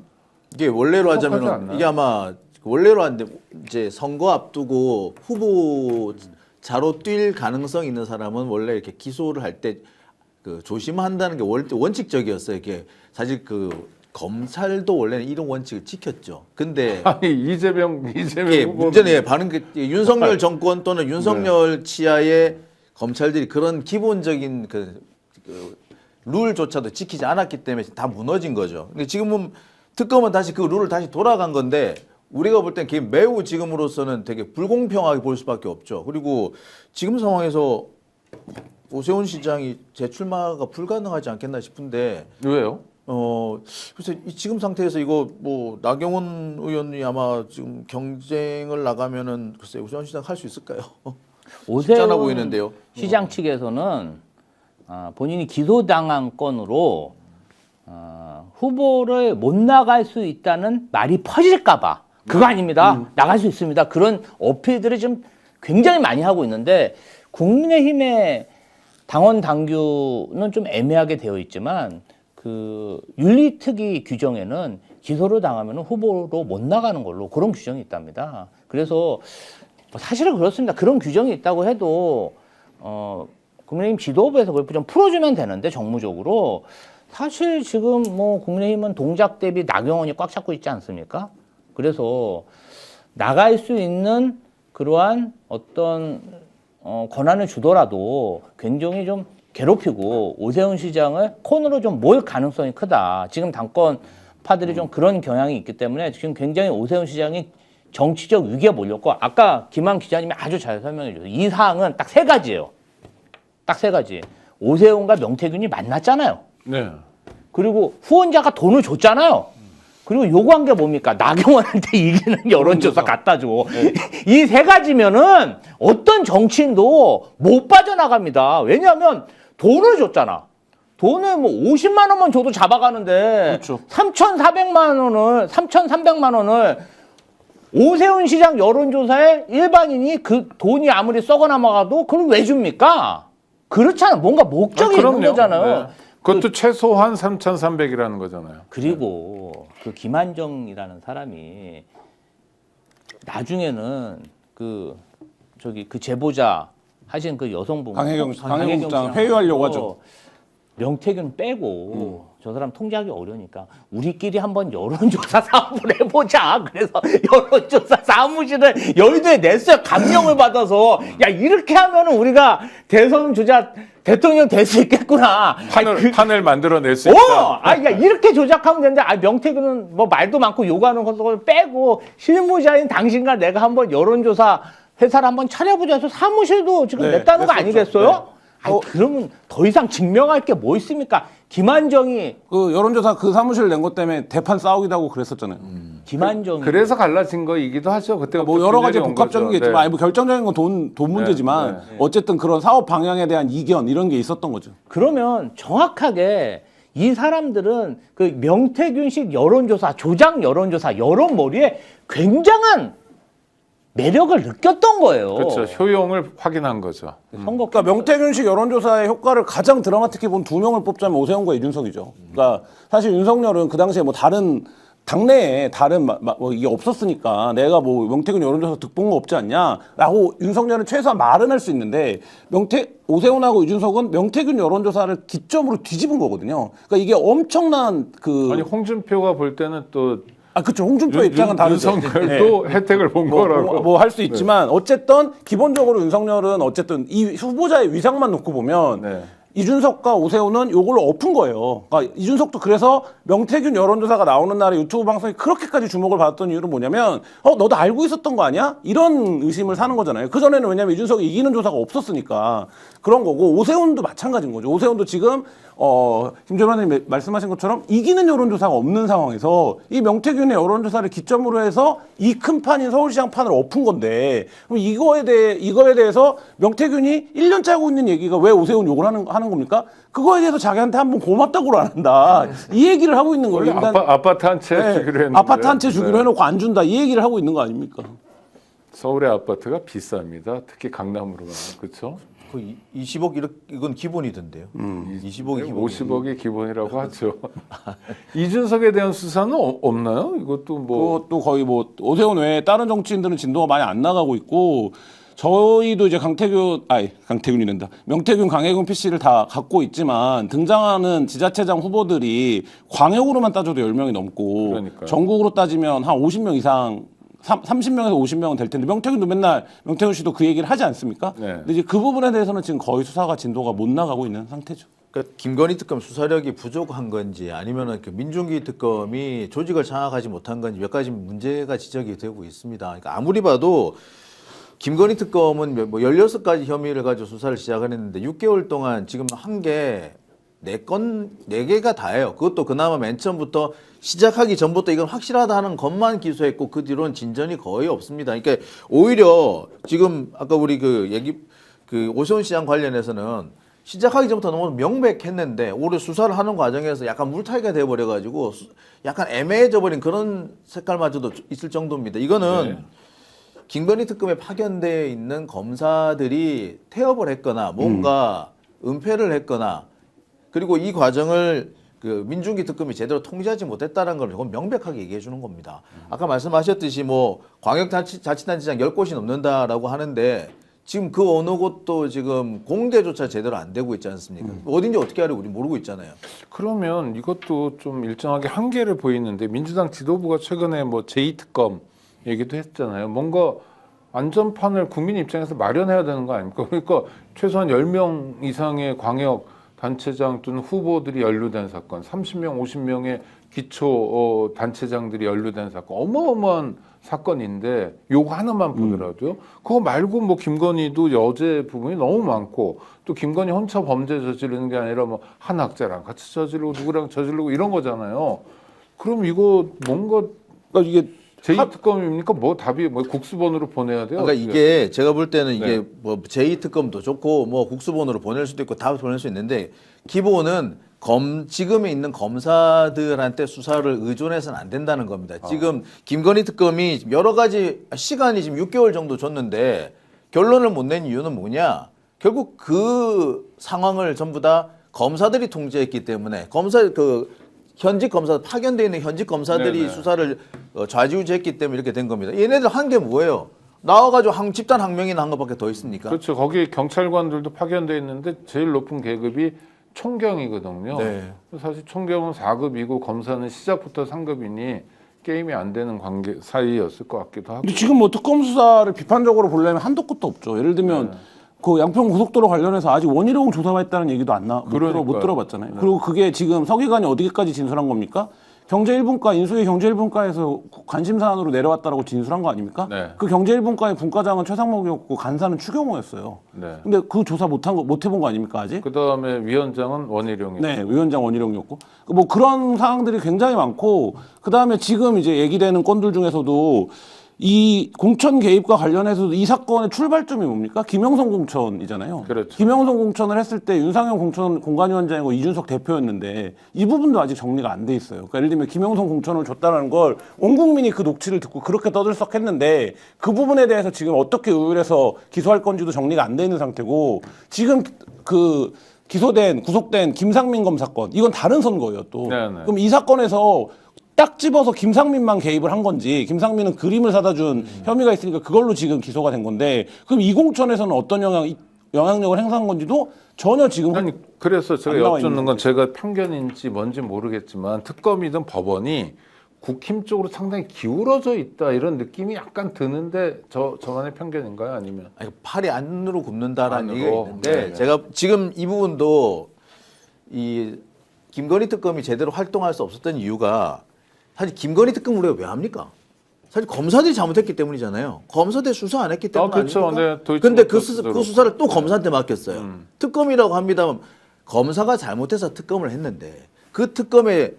이게 원래로 구속하지 하자면 않나요? 이게 아마 원래로 하는데 이제 선거 앞두고 후보자로 뛸 가능성 있는 사람은 원래 이렇게 기소를 할 때 그 조심한다는 게 원칙적이었어요. 이게 사실 그 검찰도 원래는 이런 원칙을 지켰죠. 근데 아니 이재명 이게 후보는 문제는 바로 그 윤석열 정권 또는 윤석열 치하의 검찰들이 그런 기본적인 그 룰조차도 지키지 않았기 때문에 다 무너진 거죠. 근데 지금은 특검은 다시 그 룰을 다시 돌아간 건데 우리가 볼 땐 그게 매우 지금으로서는 되게 불공평하게 볼 수밖에 없죠. 그리고 지금 상황에서 오세훈 시장이 재출마가 불가능하지 않겠나 싶은데 왜요? 그래서 지금 상태에서 이거 뭐 나경원 의원이 아마 지금 경쟁을 나가면은 글쎄 오세훈 시장 할 수 있을까요? 쉽지 않아 보이는데요. 시장 측에서는 본인이 기소당한 건으로 후보를 못 나갈 수 있다는 말이 퍼질까봐 그거 아닙니다. 나갈 수 있습니다. 그런 어필들을 좀 굉장히 많이 하고 있는데 국민의힘의 당원 당규는 좀 애매하게 되어 있지만 그 윤리특위 규정에는 기소를 당하면 후보로 못 나가는 걸로 그런 규정이 있답니다. 그래서 사실은 그렇습니다. 그런 규정이 있다고 해도 국민의힘 지도부에서 그걸 좀 풀어주면 되는데 정무적으로 사실 지금 뭐 국민의힘은 동작 대비 나경원이 꽉 잡고 있지 않습니까? 그래서 나갈 수 있는 그러한 어떤 권한을 주더라도 굉장히 좀 괴롭히고 오세훈 시장을 코너로 좀 몰 가능성이 크다. 지금 당권파들이 좀 그런 경향이 있기 때문에 지금 굉장히 오세훈 시장이 정치적 위기에 몰렸고 아까 김한 기자님이 아주 잘 설명해 주셨어요. 이 사항은 딱 세 가지예요. 딱 세 가지. 오세훈과 명태균이 만났잖아요. 네. 그리고 후원자가 돈을 줬잖아요. 그리고 요구한 게 뭡니까? 나경원한테 이기는 여론조사 갖다 줘. 이 세 가지면은 어떤 정치인도 못 빠져나갑니다. 왜냐하면 돈을 줬잖아. 돈을 뭐 50만 원만 줘도 잡아가는데 그렇죠. 3,300만 원을 오세훈 시장 여론조사에 일반인이 그 돈이 아무리 썩어 남아가도 그걸 왜 줍니까? 그렇잖아. 뭔가 목적이 있는 그럼요. 거잖아요. 네. 그것도 최소한 3,300이라는 거잖아요. 그리고 그 김한정이라는 사람이 나중에는 그 제보자 하신 그 여성분 강혜경 국장 회유하려고 하죠. 명태균 빼고 저 사람 통제하기 어려우니까 우리끼리 한번 여론조사 사업을 해보자. 그래서 여론조사 사무실을 여의도에 냈어요. 감명을 받아서 야 이렇게 하면은 우리가 대선 주자 대통령 될 수 있겠구나. 판을 만들어낼 수 있다. 야 이렇게 조작하면 되는데 명태균은 뭐 말도 많고 요구하는 것을 빼고 실무자인 당신과 내가 한번 여론조사 회사를 한번 차려보자 해서 사무실도 지금 네, 냈다는 거 냈었죠. 아니겠어요? 그러면 더 이상 증명할 게 뭐 있습니까? 김한정이 그 여론조사 그 사무실 낸 것 때문에 대판 싸우기도 하고 그랬었잖아요. 김한정이 그래서 갈라진 거이기도 하죠. 그때 뭐 여러 가지 복합적인 게 있지만 아니, 뭐 결정적인 건 돈 문제지만 네. 어쨌든 그런 사업 방향에 대한 이견 이런 게 있었던 거죠. 그러면 정확하게 이 사람들은 그 명태균식 여론조사, 조작 여론조사, 여론몰이에 굉장한 매력을 느꼈던 거예요. 그렇죠. 효용을 확인한 거죠. 선거 그러니까 명태균식 여론조사의 효과를 가장 드라마틱해 본 두 명을 뽑자면 오세훈과 이준석이죠. 그러니까 사실 윤석열은 그 당시에 뭐 다른 당내에 다른 뭐 이게 없었으니까 내가 뭐 명태균 여론조사 득본 거 없지 않냐라고 윤석열은 최소한 말은 할 수 있는데 오세훈하고 이준석은 명태균 여론조사를 기점으로 뒤집은 거거든요. 그러니까 이게 엄청난 아니 홍준표가 볼 때는 또 그렇죠. 홍준표 입장은 다르죠. 윤석열도 혜택을 본 거라고. 뭐 할 수 있지만 어쨌든 기본적으로 윤석열은 어쨌든 이 후보자의 위상만 놓고 보면 네. 이준석과 오세훈은 요걸로 엎은 거예요. 그러니까 이준석도 그래서 명태균 여론조사가 나오는 날에 유튜브 방송이 그렇게까지 주목을 받았던 이유는 뭐냐면 너도 알고 있었던 거 아니야? 이런 의심을 사는 거잖아요. 그전에는 왜냐면 이준석이 이기는 조사가 없었으니까 그런 거고 오세훈도 마찬가지인 거죠. 오세훈도 지금 김 조반장님 말씀하신 것처럼 이기는 여론조사가 없는 상황에서 이 명태균의 여론조사를 기점으로 해서 이 큰 판인 서울시장 판을 엎은 건데 그럼 이거에 대해서 명태균이 1년째 하고 있는 얘기가 왜 오세훈 욕을 하는 겁니까? 그거에 대해서 자기한테 한번 고맙다고를 안 한다. 이 얘기를 하고 있는 거예요. 원래 아파트 한 채 주기로 했는데. 아파트 한 채 주기로 해놓고 안 준다. 이 얘기를 하고 있는 거 아닙니까? 서울의 아파트가 비쌉니다. 특히 강남으로 가면 그렇죠. 그 20억 이건 기본이던데요. 20억이 기본. 50억이 기본이라고 하죠. 이준석에 대한 수사는 없나요? 이것도 뭐 그것도 거의 뭐 오세훈 외에 다른 정치인들은 진도가 많이 안 나가고 있고 저희도 이제 명태균, 강혜경 PC를 다 갖고 있지만 등장하는 지자체장 후보들이 광역으로만 따져도 10명이 넘고 그러니까요. 전국으로 따지면 한 50명 이상 30명에서 50명은 될 텐데 명태균 씨도 그 얘기를 하지 않습니까? 네. 근데 이제 그 부분에 대해서는 지금 거의 수사가 진도가 못 나가고 있는 상태죠. 그러니까 김건희 특검 수사력이 부족한 건지 아니면은 그 민중기 특검이 조직을 장악하지 못한 건지 몇 가지 문제가 지적이 되고 있습니다. 그러니까 아무리 봐도 김건희 특검은 뭐 16가지 혐의를 가지고 수사를 시작을 했는데 6개월 동안 지금 한 게 4개가 다예요. 그것도 그나마 맨 처음부터 시작하기 전부터 이건 확실하다 하는 것만 기소했고 그 뒤로는 진전이 거의 없습니다. 그러니까 오히려 지금 아까 우리 오세훈 시장 관련해서는 시작하기 전부터 너무 명백했는데 올해 수사를 하는 과정에서 약간 물타기가 돼버려가지고 약간 애매해져 버린 그런 색깔마저도 있을 정도입니다. 이거는 김건희 특검에 파견되어 있는 검사들이 태업을 했거나 뭔가 은폐를 했거나 그리고 이 과정을 그 민중기 특검이 제대로 통제하지 못했다는 걸 그건 명백하게 얘기해 주는 겁니다. 아까 말씀하셨듯이 뭐 광역자치단체장 10곳이 넘는다라고 하는데 지금 그 어느 곳도 지금 공개조차 제대로 안 되고 있지 않습니까? 어딘지 어떻게 알아요? 우리 모르고 있잖아요. 그러면 이것도 좀 일정하게 한계를 보이는데 민주당 지도부가 최근에 뭐 제2특검 얘기도 했잖아요. 뭔가 안전판을 국민 입장에서 마련해야 되는 거 아닙니까? 그러니까 최소한 10명 이상의 광역 단체장 또는 후보들이 연루된 사건, 30명, 50명의 기초 단체장들이 연루된 사건, 어마어마한 사건인데 요거 하나만 보더라도요. 그거 말고 뭐 김건희도 여죄 부분이 너무 많고 또 김건희 혼자 범죄 저지르는 게 아니라 뭐 한 학자랑 같이 저지르고 누구랑 저지르고 이런 거잖아요. 그럼 이거 뭔가 그러니까 이게 제2특검입니까? 뭐 답이 뭐 국수본으로 보내야 돼요? 그러니까 어떻게? 이게 제가 볼 때는 이게 네. 뭐 제2특검도 좋고 뭐 국수본으로 보낼 수도 있고 다 보낼 수 있는데 기본은 지금에 있는 검사들한테 수사를 의존해서는 안 된다는 겁니다. 지금 김건희 특검이 여러 가지 시간이 지금 6개월 정도 줬는데 결론을 못 낸 이유는 뭐냐? 결국 그 상황을 전부 다 검사들이 통제했기 때문에 현직 검사 파견돼 있는 현직 검사들이 네네. 수사를 좌지우지했기 때문에 이렇게 된 겁니다. 얘네들 한 게 뭐예요? 나와가지고 집단 항명이나 한 것밖에 더 있습니까? 그렇죠. 거기 경찰관들도 파견돼 있는데 제일 높은 계급이 총경이거든요. 네. 사실 총경은 4급이고 검사는 시작부터 3급이니 게임이 안 되는 관계 사이였을 것 같기도 하고. 근데 지금 뭐 특검 수사를 비판적으로 보려면 한도 끝도 없죠. 예를 들면 그 양평 고속도로 관련해서 아직 원희룡 조사가 있다는 얘기도 못 들어봤잖아요. 그리고 그게 지금 서기관이 어디까지 진술한 겁니까? 경제 1분과 인수위 경제 1분과에서 관심 사안으로 내려왔다라고 진술한 거 아닙니까? 네. 그 경제 1분과의 분과장은 최상목이었고 간사는 추경호였어요. 네. 근데 그 조사 못 해본 거 아닙니까 아직? 그다음에 위원장은 원희룡이. 네, 위원장 원희룡이었고 뭐 그런 사항들이 굉장히 많고 그다음에 지금 이제 얘기되는 건들 중에서도 이 공천 개입과 관련해서도 이 사건의 출발점이 뭡니까? 김영선 공천이잖아요. 그렇죠. 김영선 공천을 했을 때 윤상현 공천 공관위원장이고 이준석 대표였는데 이 부분도 아직 정리가 안 돼 있어요. 그러니까 예를 들면 김영선 공천을 줬다는 걸 온 국민이 그 녹취를 듣고 그렇게 떠들썩했는데 그 부분에 대해서 지금 어떻게 의율해서 기소할 건지도 정리가 안 돼 있는 상태고 지금 그 구속된 김상민 검사건 이건 다른 선거예요 또. 네네. 그럼 이 사건에서 딱 집어서 김상민만 개입을 한 건지 김상민은 그림을 사다 준 혐의가 있으니까 그걸로 지금 기소가 된 건데 그럼 이 공천에서는 어떤 영향력을 행사한 건지도 전혀 지금 아니 그래서 제가 안 나와 여쭙는 있는 건 제가 편견인지 뭔지 모르겠지만 특검이든 법원이 국힘 쪽으로 상당히 기울어져 있다 이런 느낌이 약간 드는데 저만의 편견인가요? 아니면 아니, 팔이 안으로 굽는다라는 안으로. 얘기가 있는데 네네. 제가 지금 이 부분도 이 김건희 특검이 제대로 활동할 수 없었던 이유가 사실 김건희 특검 우리가 왜 합니까? 사실 검사들이 잘못했기 때문이잖아요. 검사들 수사 안 했기 때문 그렇죠. 아닙니까? 네, 도이치 근데 모터스도 그 수사를 또 검사한테 맡겼어요. 음. 특검이라고 합니다만 검사가 잘못해서 특검을 했는데 그 특검의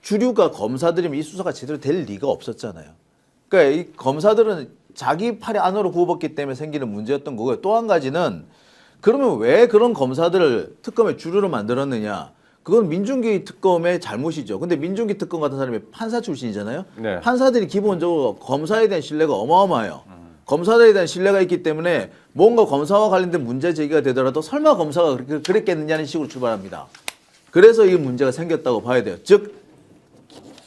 주류가 검사들이면 이 수사가 제대로 될 리가 없었잖아요. 그러니까 이 검사들은 자기 팔이 안으로 굽었기 때문에 생기는 문제였던 거고요. 또 한 가지는 그러면 왜 그런 검사들을 특검의 주류로 만들었느냐? 그건 민중기 특검의 잘못이죠. 근데 민중기 특검 같은 사람이 판사 출신이잖아요. 네. 판사들이 기본적으로 검사에 대한 신뢰가 어마어마해요. 검사들에 대한 신뢰가 있기 때문에 뭔가 검사와 관련된 문제 제기가 되더라도 설마 검사가 그랬겠느냐는 식으로 출발합니다. 그래서 이 문제가 생겼다고 봐야 돼요. 즉,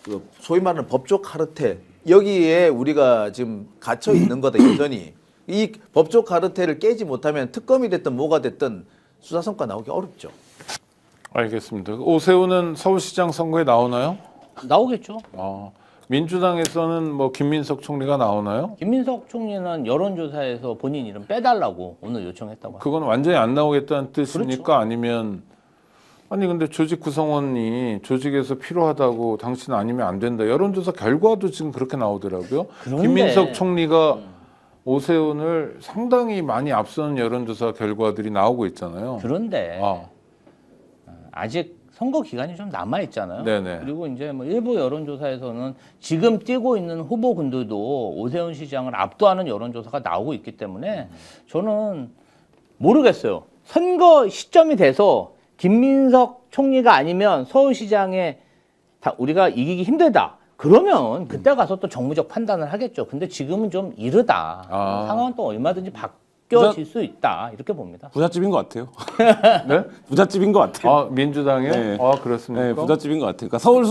그 소위 말하는 법조 카르텔 여기에 우리가 지금 갇혀 있는 거다 여전히. 이 법조 카르텔을 깨지 못하면 특검이 됐든 뭐가 됐든 수사 성과 나오기 어렵죠. 알겠습니다. 오세훈은 서울시장 선거에 나오나요? 나오겠죠. 민주당에서는 뭐 김민석 총리가 나오나요? 김민석 총리는 여론조사에서 본인 이름 빼달라고 오늘 요청했다고 합니다. 그건 완전히 안 나오겠다는 뜻입니까? 그렇죠. 아니면 아니 근데 조직 구성원이 조직에서 필요하다고 당신 아니면 안 된다. 여론조사 결과도 지금 그렇게 나오더라고요. 그런데- 김민석 총리가 오세훈을 상당히 많이 앞서는 여론조사 결과들이 나오고 있잖아요. 그런데 아직 선거 기간이 좀 남아 있잖아요. 네네. 그리고 이제 뭐 일부 여론조사에서는 지금 뛰고 있는 후보군들도 오세훈 시장을 압도하는 여론조사가 나오고 있기 때문에 저는 모르겠어요. 선거 시점이 돼서 김민석 총리가 아니면 서울시장에 우리가 이기기 힘들다. 그러면 그때 가서 또 정무적 판단을 하겠죠. 근데 지금은 좀 이르다. 상황은 또 얼마든지 바뀌어질 수 있다. 이렇게 봅니다. 부잣집인 것 같아요. 네? 부잣집인 것 같아요. 민주당에? 네. 그렇습니까? 네, 부잣집인 것 같아요. 그러니까 서울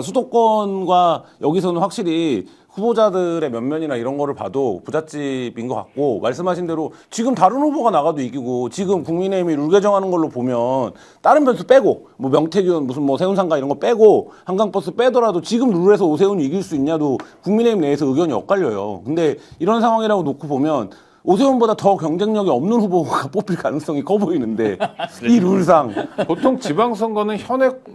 수도권과 여기서는 확실히 후보자들의 면면이나 이런 거를 봐도 부잣집인 것 같고 말씀하신 대로 지금 다른 후보가 나가도 이기고 지금 국민의힘이 룰 개정하는 걸로 보면 다른 변수 빼고 뭐 명태균 무슨 뭐 세운상가 이런 거 빼고 한강버스 빼더라도 지금 룰에서 오세훈이 이길 수 있냐도 국민의힘 내에서 의견이 엇갈려요. 근데 이런 상황이라고 놓고 보면 오세훈보다 더 경쟁력이 없는 후보가 뽑힐 가능성이 커 보이는데 이 룰상 보통 지방선거는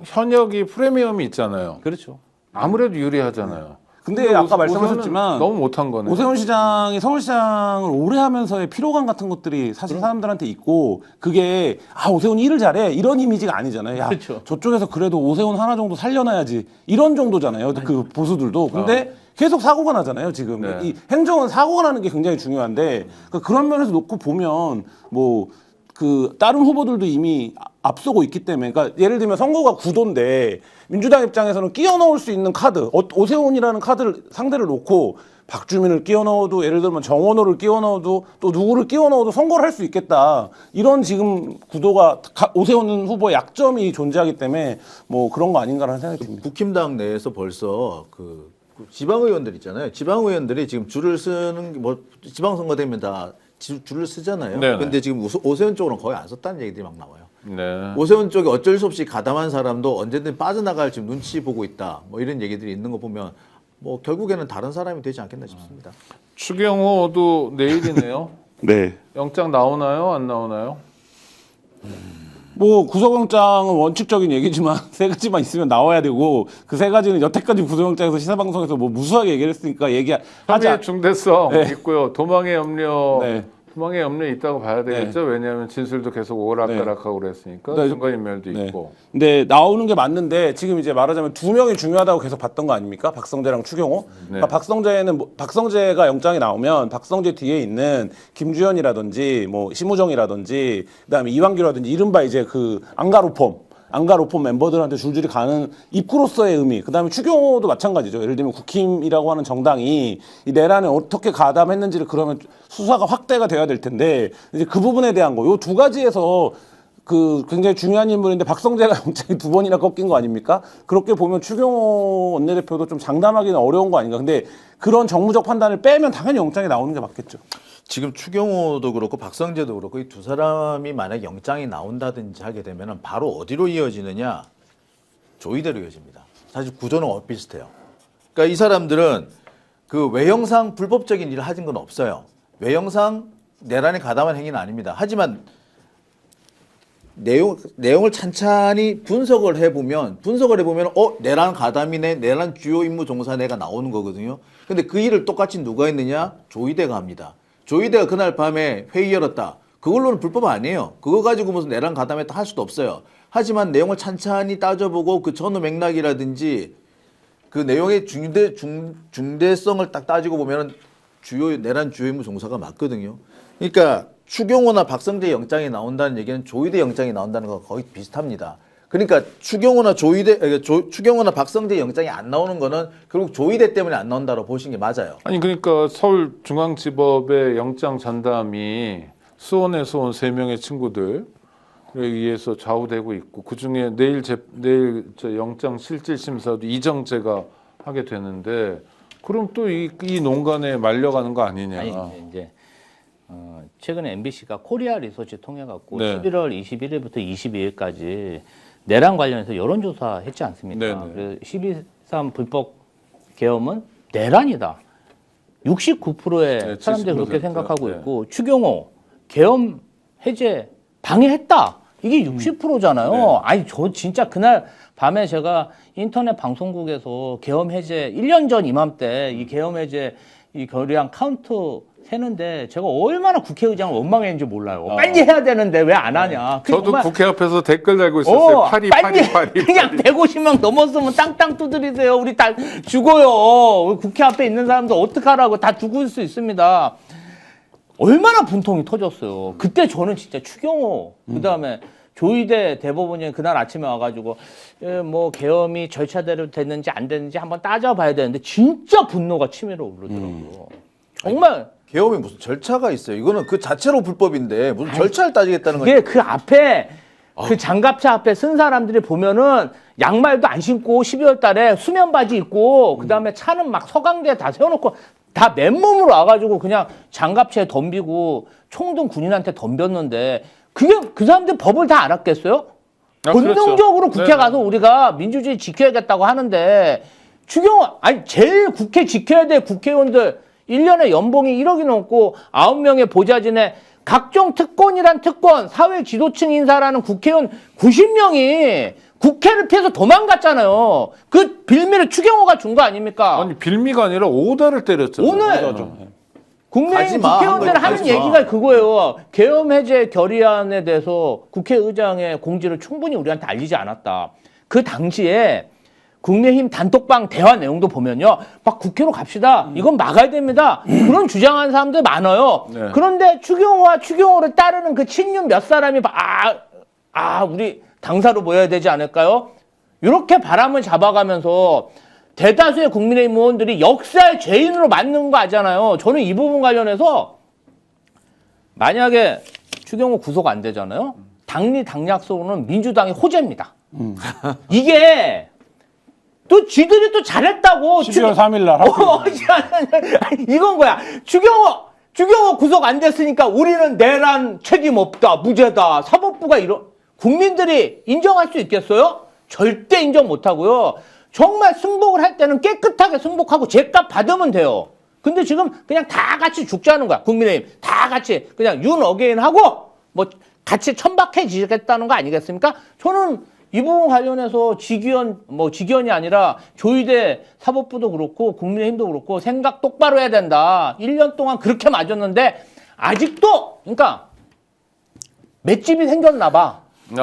현역이 프리미엄이 있잖아요. 그렇죠. 아무래도 유리하잖아요. 근데 아까 말씀하셨지만 너무 못한 거네. 오세훈 시장이 서울시장을 오래 하면서의 피로감 같은 것들이 사실 사람들한테 있고 그게 오세훈이 일을 잘해 이런 이미지가 아니잖아요. 야, 그렇죠. 저쪽에서 그래도 오세훈 하나 정도 살려놔야지 이런 정도잖아요. 그 보수들도. 근데 계속 사고가 나잖아요. 지금 네. 이 행정은 사고가 나는 게 굉장히 중요한데 그런 면에서 놓고 보면 뭐 그 다른 후보들도 이미 앞서고 있기 때문에, 그러니까 예를 들면 선거가 구도인데 민주당 입장에서는 끼워 넣을 수 있는 카드, 오세훈이라는 카드를 상대를 놓고 박주민을 끼워 넣어도, 예를 들면 정원호를 끼워 넣어도, 또 누구를 끼워 넣어도 선거를 할 수 있겠다. 이런 지금 구도가 오세훈 후보의 약점이 존재하기 때문에 뭐 그런 거 아닌가라는 생각이 듭니다. 국힘당 내에서 벌써 그 지방의원들 있잖아요. 지방의원들이 지금 줄을 쓰는 뭐 지방선거 되면 다 줄을 쓰잖아요. 네네. 근데 지금 오세훈 쪽으로는 거의 안 썼다는 얘기들이 막 나와요. 네. 오세훈 쪽에 어쩔 수 없이 가담한 사람도 언제든 빠져나갈 지금 눈치 보고 있다. 뭐 이런 얘기들이 있는 거 보면 뭐 결국에는 다른 사람이 되지 않겠나 싶습니다. 추경호도 내일이네요. 네. 영장 나오나요? 안 나오나요? 뭐 구속영장은 원칙적인 얘기지만 세 가지만 있으면 나와야 되고, 그 세 가지는 여태까지 구속영장에서 시사방송에서 뭐 무수하게 얘기를 했으니까 얘기하지 혐의의 중대성 네. 있고요. 도망의 염려, 네. 도망의 염려 있다고 봐야 되겠죠. 왜냐하면 진술도 계속 오락가락하고 그랬으니까 네. 증거인멸도 네. 있고. 근데 나오는 게 맞는데, 지금 이제 말하자면 두 명이 중요하다고 계속 봤던 거 아닙니까? 박성재랑 추경호. 그러니까 박성재가 영장이 나오면 박성재 뒤에 있는 김주현이라든지 뭐 심우정이라든지 그다음에 이완규라든지 이른바 이제 그 앙가로폼 멤버들한테 줄줄이 가는 입구로서의 의미. 그다음에 추경호도 마찬가지죠. 예를 들면 국힘이라고 하는 정당이 이 내란에 어떻게 가담했는지를 그러면 수사가 확대가 돼야 될 텐데, 이제 그 부분에 대한 거, 요 두 가지에서 그 굉장히 중요한 인물인데 박성재가 영장이 2번이나 꺾인 거 아닙니까? 그렇게 보면 추경호 원내대표도 좀 장담하기는 어려운 거 아닌가. 근데 그런 정무적 판단을 빼면 당연히 영장이 나오는 게 맞겠죠. 지금 추경호도 그렇고 박성재도 그렇고 이 두 사람이 만약 영장이 나온다든지 하게 되면 바로 어디로 이어지느냐? 조이대로 이어집니다. 사실 구조는 비슷해요. 그러니까 이 사람들은 그 외형상 불법적인 일을 하진 건 없어요. 외형상 내란에 가담한 행위는 아닙니다. 하지만 내용을 찬찬히 분석을 해보면 내란 가담이네, 내란 주요 임무 종사네가 나오는 거거든요. 근데 그 일을 똑같이 누가 했느냐? 조이대가 합니다. 조이대가 그날 밤에 회의 열었다. 그걸로는 불법 아니에요. 그거 가지고 무슨 내란 가담했다 할 수도 없어요. 하지만 내용을 찬찬히 따져보고 그 전후 맥락이라든지 그 내용의 중대성을 딱 따지고 보면은 내란 주요 임무 종사가 맞거든요. 그러니까 추경호나 박성재 영장이 나온다는 얘기는 조이대 영장이 나온다는 거 거의 비슷합니다. 그러니까 추경호나 박성재 영장이 안 나오는 거는 결국 조이대 때문에 안 나온다고 보시는 게 맞아요. 아니 그러니까 서울중앙지법의 영장 전담이 수원에서 온 3명의 친구들에 의해서 좌우되고 있고, 그중에 내일 영장 실질 심사도 이정재가 하게 되는데, 그럼 또 이 농간에 말려가는 거 아니냐? 아니 이제 최근에 MBC가 코리아 리서치 통해 갖고 네. 11월 21일부터 22일까지 내란 관련해서 여론조사 했지 않습니까? 네네. 그래서 12.3 불법 계엄은 내란이다. 69%의 네, 사람들이 70%. 그렇게 생각하고 네. 있고, 추경호 계엄 해제 방해했다. 이게 60%잖아요. 네. 아니 저 진짜 그날 밤에 제가 인터넷 방송국에서 계엄 해제 1년 전 이맘때 이 계엄 해제 이 결의안 카운트 세는데 제가 얼마나 국회의장을 원망했는지 몰라요. 빨리 해야 되는데 왜 안 하냐. 저도 정말 국회 앞에서 댓글 달고 있었어요. 빨리 파리. 그냥 150명 넘었으면 땅땅 두드리세요. 우리 다 죽어요. 국회 앞에 있는 사람들 어떡하라고, 다 죽을 수 있습니다. 얼마나 분통이 터졌어요. 그때 저는 진짜 추경호, 그다음에 조이대 대법원이 그날 아침에 와가지고 뭐 계엄이 절차대로 됐는지 안 됐는지 한번 따져봐야 되는데 진짜 분노가 치밀어 오르더라고요. 정말 계엄이 무슨 절차가 있어요. 이거는 그 자체로 불법인데 무슨 절차를 따지겠다는 거예요. 이게 그 앞에 그 장갑차 앞에 쓴 사람들이 보면은 양말도 안 신고 12월 달에 수면 바지 입고 그다음에 차는 막 서강대에 다 세워놓고 다 맨몸으로 와가지고 그냥 장갑차에 덤비고 총등 군인한테 덤볐는데, 그게 그 사람들 법을 다 알았겠어요? 본능적으로 그렇죠. 국회 가서 우리가 민주주의 지켜야겠다고 하는데, 추경호, 아니 제일 국회 지켜야 될 국회의원들 1년에 연봉이 1억이 넘고 9명의 보좌진에 각종 특권이란 특권, 사회 지도층 인사라는 국회의원 90명이 국회를 피해서 도망갔잖아요. 그 빌미를 추경호가 준 거 아닙니까? 아니 빌미가 아니라 오다를 때렸잖아요. 오늘 국민의힘 가지마, 국회의원들 한 하는 거지, 가지마. 얘기가 그거예요. 계엄 해제 결의안에 대해서 국회의장의 공지를 충분히 우리한테 알리지 않았다. 그 당시에 국민의힘 단톡방 대화 내용도 보면요. 막 국회로 갑시다. 이건 막아야 됩니다. 그런 주장하는 사람들 많아요. 네. 그런데 추경호와 추경호를 따르는 그 친윤 몇 사람이 우리 당사로 모여야 되지 않을까요? 이렇게 바람을 잡아가면서 대다수의 국민의힘 의원들이 역사의 죄인으로 만든 거 아잖아요. 저는 이 부분 관련해서 만약에 추경호 구속 안 되잖아요. 당리 당략속으로는 민주당이 호재입니다. 이게 또 쥐들이 또 잘했다고. 12월 3일 날 이건 거야. 추경호 구속 안 됐으니까 우리는 내란 책임 없다, 무죄다, 사법부가 이런. 국민들이 인정할 수 있겠어요? 절대 인정 못 하고요. 정말 승복을 할 때는 깨끗하게 승복하고 죄값 받으면 돼요. 근데 지금 그냥 다 같이 죽자는 거야. 국민의힘 다 같이 그냥 윤 어게인 하고 뭐 같이 천박해지겠다는 거 아니겠습니까? 저는 이 부분 관련해서 직위원이 아니라 조희대 사법부도 그렇고 국민의힘도 그렇고 생각 똑바로 해야 된다. 1년 동안 그렇게 맞았는데 아직도 그러니까 맷집이 생겼나 봐. 네.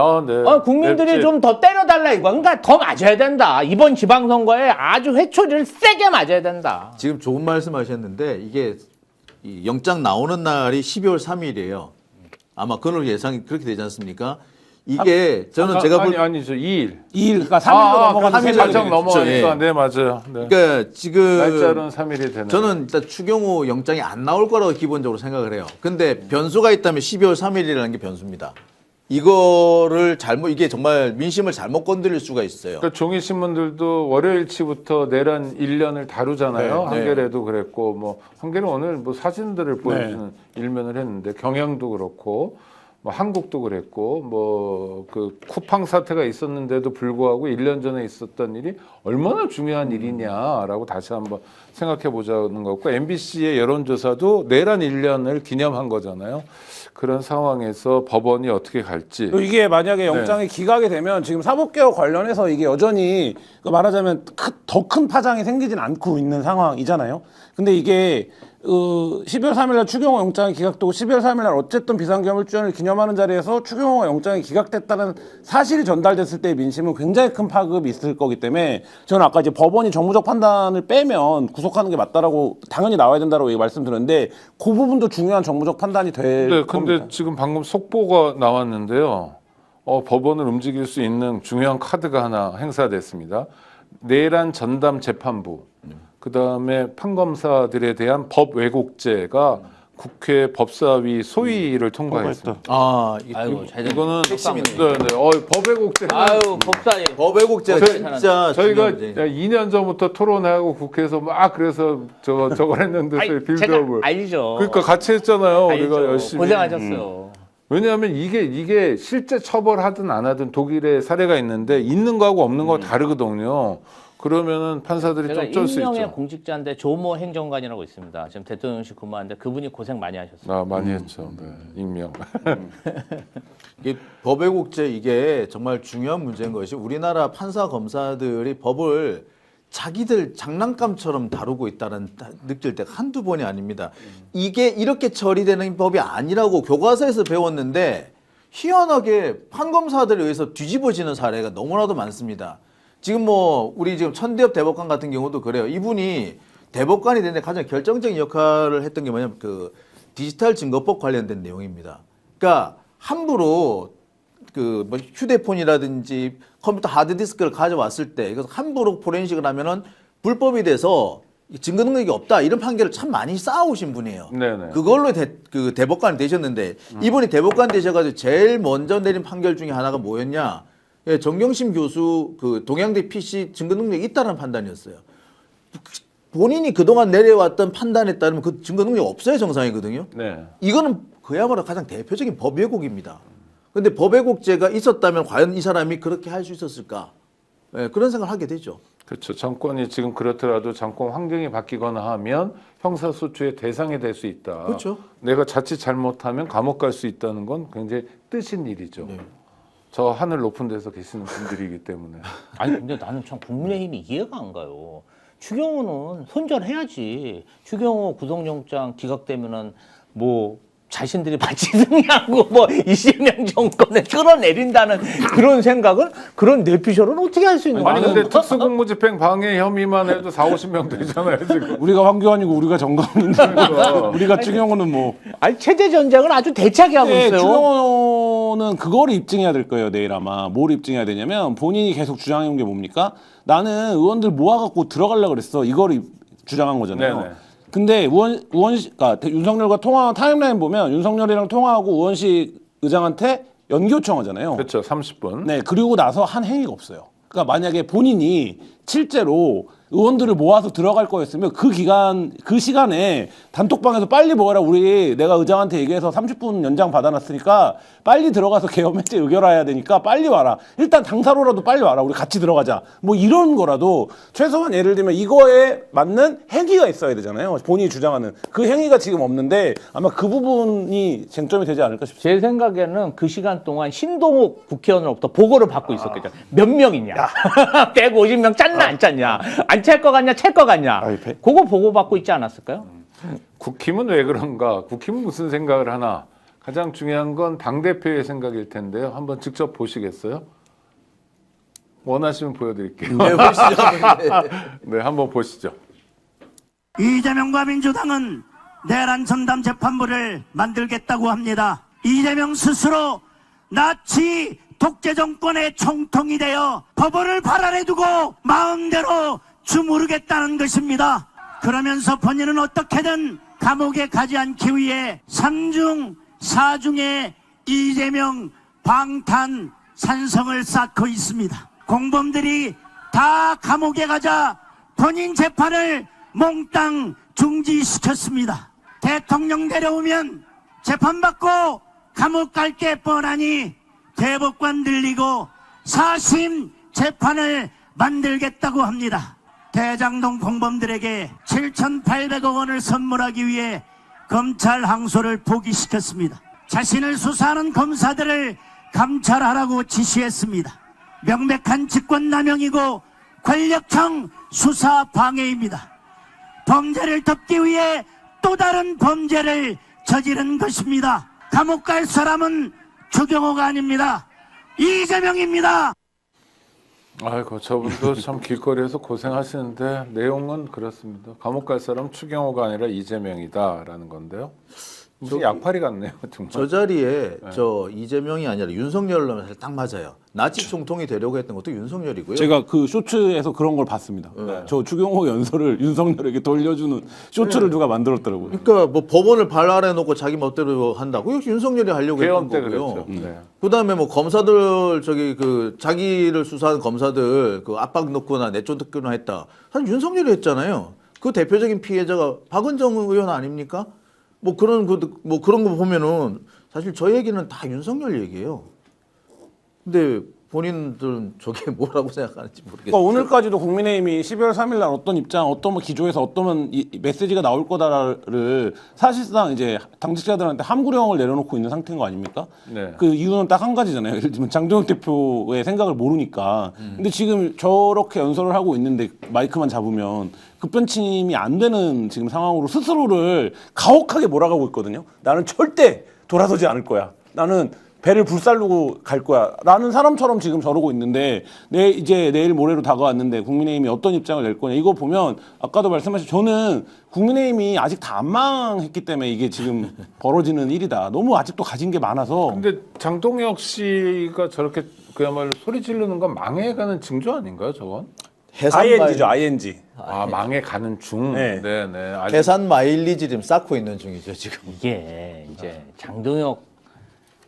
국민들이 맵지. 좀 더 때려달라 이거. 그러니까 더 맞아야 된다. 이번 지방선거에 아주 회초리를 세게 맞아야 된다. 지금 좋은 말씀하셨는데 이게 이 영장 나오는 날이 12월 3일이에요. 아마 그런 예상이 그렇게 되지 않습니까? 이게 저는 제가 볼 아니죠. 2일. 2일, 그러니까 3일로 넘어가는 3일 가정 넘어가니까 그렇죠, 예. 네 맞아요. 네. 그러니까 지금 날짜로는 3일이 되는. 저는 일단 추경호 영장이 안 나올 거라고 기본적으로 생각을 해요. 근데 변수가 있다면 12월 3일이라는 게 변수입니다. 이거를 이게 정말 민심을 잘못 건드릴 수가 있어요. 그러니까 종이 신문들도 월요일치부터 내란 1년을 다루잖아요. 네. 한겨레도 그랬고 뭐 한겨레 오늘 뭐 사진들을 보여주는 일면을 했는데 경향도 그렇고 뭐 한국도 그랬고 뭐 그 쿠팡 사태가 있었는데도 불구하고 1년 전에 있었던 일이 얼마나 중요한 일이냐라고 다시 한번 생각해 보자는 거고 MBC의 여론조사도 내란 1년을 기념한 거잖아요. 그런 상황에서 법원이 어떻게 갈지. 이게 만약에 영장이 기각이 되면 지금 사법개혁 관련해서 이게 여전히 말하자면 더 큰 파장이 생기진 않고 있는 상황이잖아요. 근데 이게 12월 3일 날 추경호 영장이 기각되고 12월 3일 날 어쨌든 비상경찰주연을 기념하는 자리에서 추경호 영장이 기각됐다는 사실이 전달됐을 때의 민심은 굉장히 큰 파급이 있을 거기 때문에 저는 아까 이제 법원이 정무적 판단을 빼면 구속하는 게 맞다라고 당연히 나와야 된다라고 말씀드렸는데 그 부분도 중요한 정무적 판단이 될 네, 겁니다. 근데 지금 방금 속보가 나왔는데요. 법원을 움직일 수 있는 중요한 카드가 하나 행사됐습니다. 내란 전담 재판부, 그 다음에 판검사들에 대한 법 왜곡죄가 국회 법사위 소위를 통과했습니다. 아이고 잘 이거는 핵심이네. 법 왜곡죄. 아유 법사위. 법 왜곡죄가 진짜 저희가 중요한 문제. 2년 전부터 토론하고 국회에서 막 그래서 저걸 했는데 제가 빌드업을. 알죠. 그러니까 같이 했잖아요. 알죠. 우리가 열심히. 고생하셨어요. 왜냐하면 이게 실제 처벌하든 안 하든 독일의 사례가 있는데 있는 거하고 없는 거하고 다르거든요. 그러면은 판사들이 제가 좀 쩔 수 임명의 있죠. 공직자인데 조모 행정관이라고 있습니다. 지금 대통령실 근무하는데 그분이 고생 많이 하셨어요. 많이 했죠. 네, 익명. 이게 법 왜곡죄 이게 정말 중요한 문제인 것이 우리나라 판사 검사들이 법을 자기들 장난감처럼 다루고 있다는 느낄 때가 한두 번이 아닙니다. 이게 이렇게 처리되는 법이 아니라고 교과서에서 배웠는데 희한하게 판검사들에 의해서 뒤집어지는 사례가 너무나도 많습니다. 지금 뭐 우리 지금 천대엽 대법관 같은 경우도 그래요. 이분이 대법관이 되는데 가장 결정적인 역할을 했던 게 뭐냐면 그 디지털 증거법 관련된 내용입니다. 그러니까 함부로 그 뭐 휴대폰이라든지 컴퓨터 하드디스크를 가져왔을 때 이것을 함부로 포렌식을 하면은 불법이 돼서 증거 능력이 없다 이런 판결을 참 많이 쌓아오신 분이에요. 네네. 그걸로 그 대법관이 되셨는데 이분이 대법관 되셔가지고 제일 먼저 내린 판결 중에 하나가 뭐였냐? 예, 정경심 교수 그 동양대 PC 증거 능력이 있다는 판단이었어요. 본인이 그동안 내려왔던 판단에 따르면 그 증거 능력이 없어야 정상이거든요. 네. 이거는 그야말로 가장 대표적인 법 왜곡입니다. 그런데 법 왜곡죄가 있었다면 과연 이 사람이 그렇게 할 수 있었을까? 예, 그런 생각을 하게 되죠. 그렇죠. 정권이 지금 그렇더라도 정권 환경이 바뀌거나 하면 형사소추의 대상이 될 수 있다. 그렇죠. 내가 자칫 잘못하면 감옥 갈 수 있다는 건 굉장히 뜻인 일이죠. 네. 저 하늘 높은 데서 계시는 분들이기 때문에. 아니 근데 나는 참 국민의힘이 이해가 안 가요. 추경호는 손절해야지. 추경호 구속영장 기각되면은 뭐 자신들이 마치 승리하고 뭐 이재명 정권을 끌어내린다는 그런 생각을 그런 내피셜은 어떻게 할 수 있는 거예요? 아니 근데 특수공무집행 방해 혐의만 해도 40~50명 되잖아요 지금. 우리가 황교안이고 우리가 정강인데 우리가 추경호는 뭐 아니 체제 전쟁을 아주 대차게 하고 네, 있어요. 추경호는 그거를 입증해야 될 거예요 내일 아마. 뭘 입증해야 되냐면 본인이 계속 주장해온 게 뭡니까? 나는 의원들 모아갖고 들어가려고 그랬어. 이거를 주장한 거잖아요. 네네. 근데 그러니까 윤석열과 통화 타임라인 보면 윤석열이랑 통화하고 우원식 의장한테 연기 요청하잖아요. 그렇죠. 30분. 네, 그리고 나서 한 행위가 없어요. 그러니까 만약에 본인이 실제로 의원들을 모아서 들어갈 거였으면 그 시간에 단톡방에서 빨리 모아라. 내가 의장한테 얘기해서 30분 연장 받아놨으니까 빨리 들어가서 계엄 해제 의결해야 되니까 빨리 와라. 일단 당사로라도 빨리 와라. 우리 같이 들어가자. 뭐 이런 거라도 최소한 예를 들면 이거에 맞는 행위가 있어야 되잖아요. 본인이 주장하는. 그 행위가 지금 없는데 아마 그 부분이 쟁점이 되지 않을까 싶습니다. 제 생각에는 그 시간 동안 신동욱 국회의원으로부터 보고를 받고 있었겠죠. 몇 명이냐? 150명 짰나 안 짰냐? 안 찰 것 같냐? 찰 것 같냐? 그거 보고받고 있지 않았을까요? 국힘은 왜 그런가? 국힘은 무슨 생각을 하나? 가장 중요한 건 당대표의 생각일 텐데요. 한번 직접 보시겠어요? 원하시면 보여드릴게요. 네, 보시죠. 네, 한번 보시죠. 이재명과 민주당은 내란 전담 재판부를 만들겠다고 합니다. 이재명 스스로 나치 독재 정권의 총통이 되어 법원을 발안해 두고 마음대로 주무르겠다는 것입니다. 그러면서 본인은 어떻게든 감옥에 가지 않기 위해 3중 4중의 이재명 방탄 산성을 쌓고 있습니다. 공범들이 다 감옥에 가자 본인 재판을 몽땅 중지시켰습니다. 대통령 내려오면 재판받고 감옥 갈 게 뻔하니 대법관 들리고 4심 재판을 만들겠다고 합니다. 대장동 공범들에게 7,800억 원을 선물하기 위해 검찰 항소를 포기시켰습니다. 자신을 수사하는 검사들을 감찰하라고 지시했습니다. 명백한 직권남용이고 권력형 수사 방해입니다. 범죄를 덮기 위해 또 다른 범죄를 저지른 것입니다. 감옥 갈 사람은 추경호가 아닙니다. 이재명입니다. 아이고, 저분도 참 길거리에서 고생하시는데 내용은 그렇습니다. 감옥 갈 사람 추경호가 아니라 이재명이다라는 건데요. 무슨 약팔이 같네요, 정말. 저 자리에 저 이재명이 아니라 윤석열로 사실 딱 맞아요. 나치 총통이 되려고 했던 것도 윤석열이고요. 제가 그 쇼츠에서 그런 걸 봤습니다. 저 추경호 연설을 윤석열에게 돌려주는 쇼츠를 누가 만들었더라고요. 그러니까 뭐 법원을 발아래 놓고 자기 멋대로 한다고 역시 윤석열이 하려고 했던 개헌 때 거고요. 그랬죠. 네. 그다음에 뭐 검사들 그 자기를 수사하는 검사들 그 압박 넣거나 내쫓거나 했다. 사실 윤석열이 했잖아요. 그 대표적인 피해자가 박은정 의원 아닙니까? 뭐 그런 거 보면은 사실 저 얘기는 다 윤석열 얘기예요. 근데 본인들은 저게 뭐라고 생각하는지 모르겠어요. 그러니까 오늘까지도 국민의힘이 12월 3일 날 어떤 입장, 어떤 뭐 기조에서 어떤 메시지가 나올 거다를 사실상 이제 당직자들한테 함구령을 내려놓고 있는 상태인 거 아닙니까? 네. 그 이유는 딱 한 가지잖아요. 예를 들면 장동혁 대표의 생각을 모르니까. 근데 지금 저렇게 연설을 하고 있는데 마이크만 잡으면 급변침이 안 되는 지금 상황으로 스스로를 가혹하게 몰아가고 있거든요. 나는 절대 돌아서지 않을 거야. 나는 배를 불살르고 갈 거야. 라는 사람처럼 지금 저러고 있는데 이제 내일 모레로 다가왔는데 국민의힘이 어떤 입장을 낼 거냐. 이거 보면 아까도 말씀하신 저는 국민의힘이 아직 다 안 망했기 때문에 이게 지금 벌어지는 일이다. 너무 아직도 가진 게 많아서. 근데 장동혁 씨가 저렇게 그야말로 소리 지르는 건 망해가는 징조 아닌가요, 저건? ING죠, ING. 아, 망해가는 중. 네. 네. 아직 해산 마일리지 좀 쌓고 있는 중이죠 지금. 이게 이제 장동혁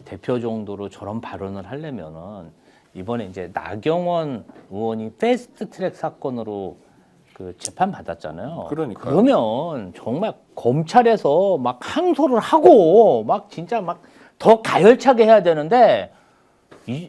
대표 정도로 저런 발언을 하려면은 이번에 이제 나경원 의원이 패스트트랙 사건으로 그 재판 받았잖아요. 그러니까요. 그러면 정말 검찰에서 막 항소를 하고 막 진짜 막 더 가열차게 해야 되는데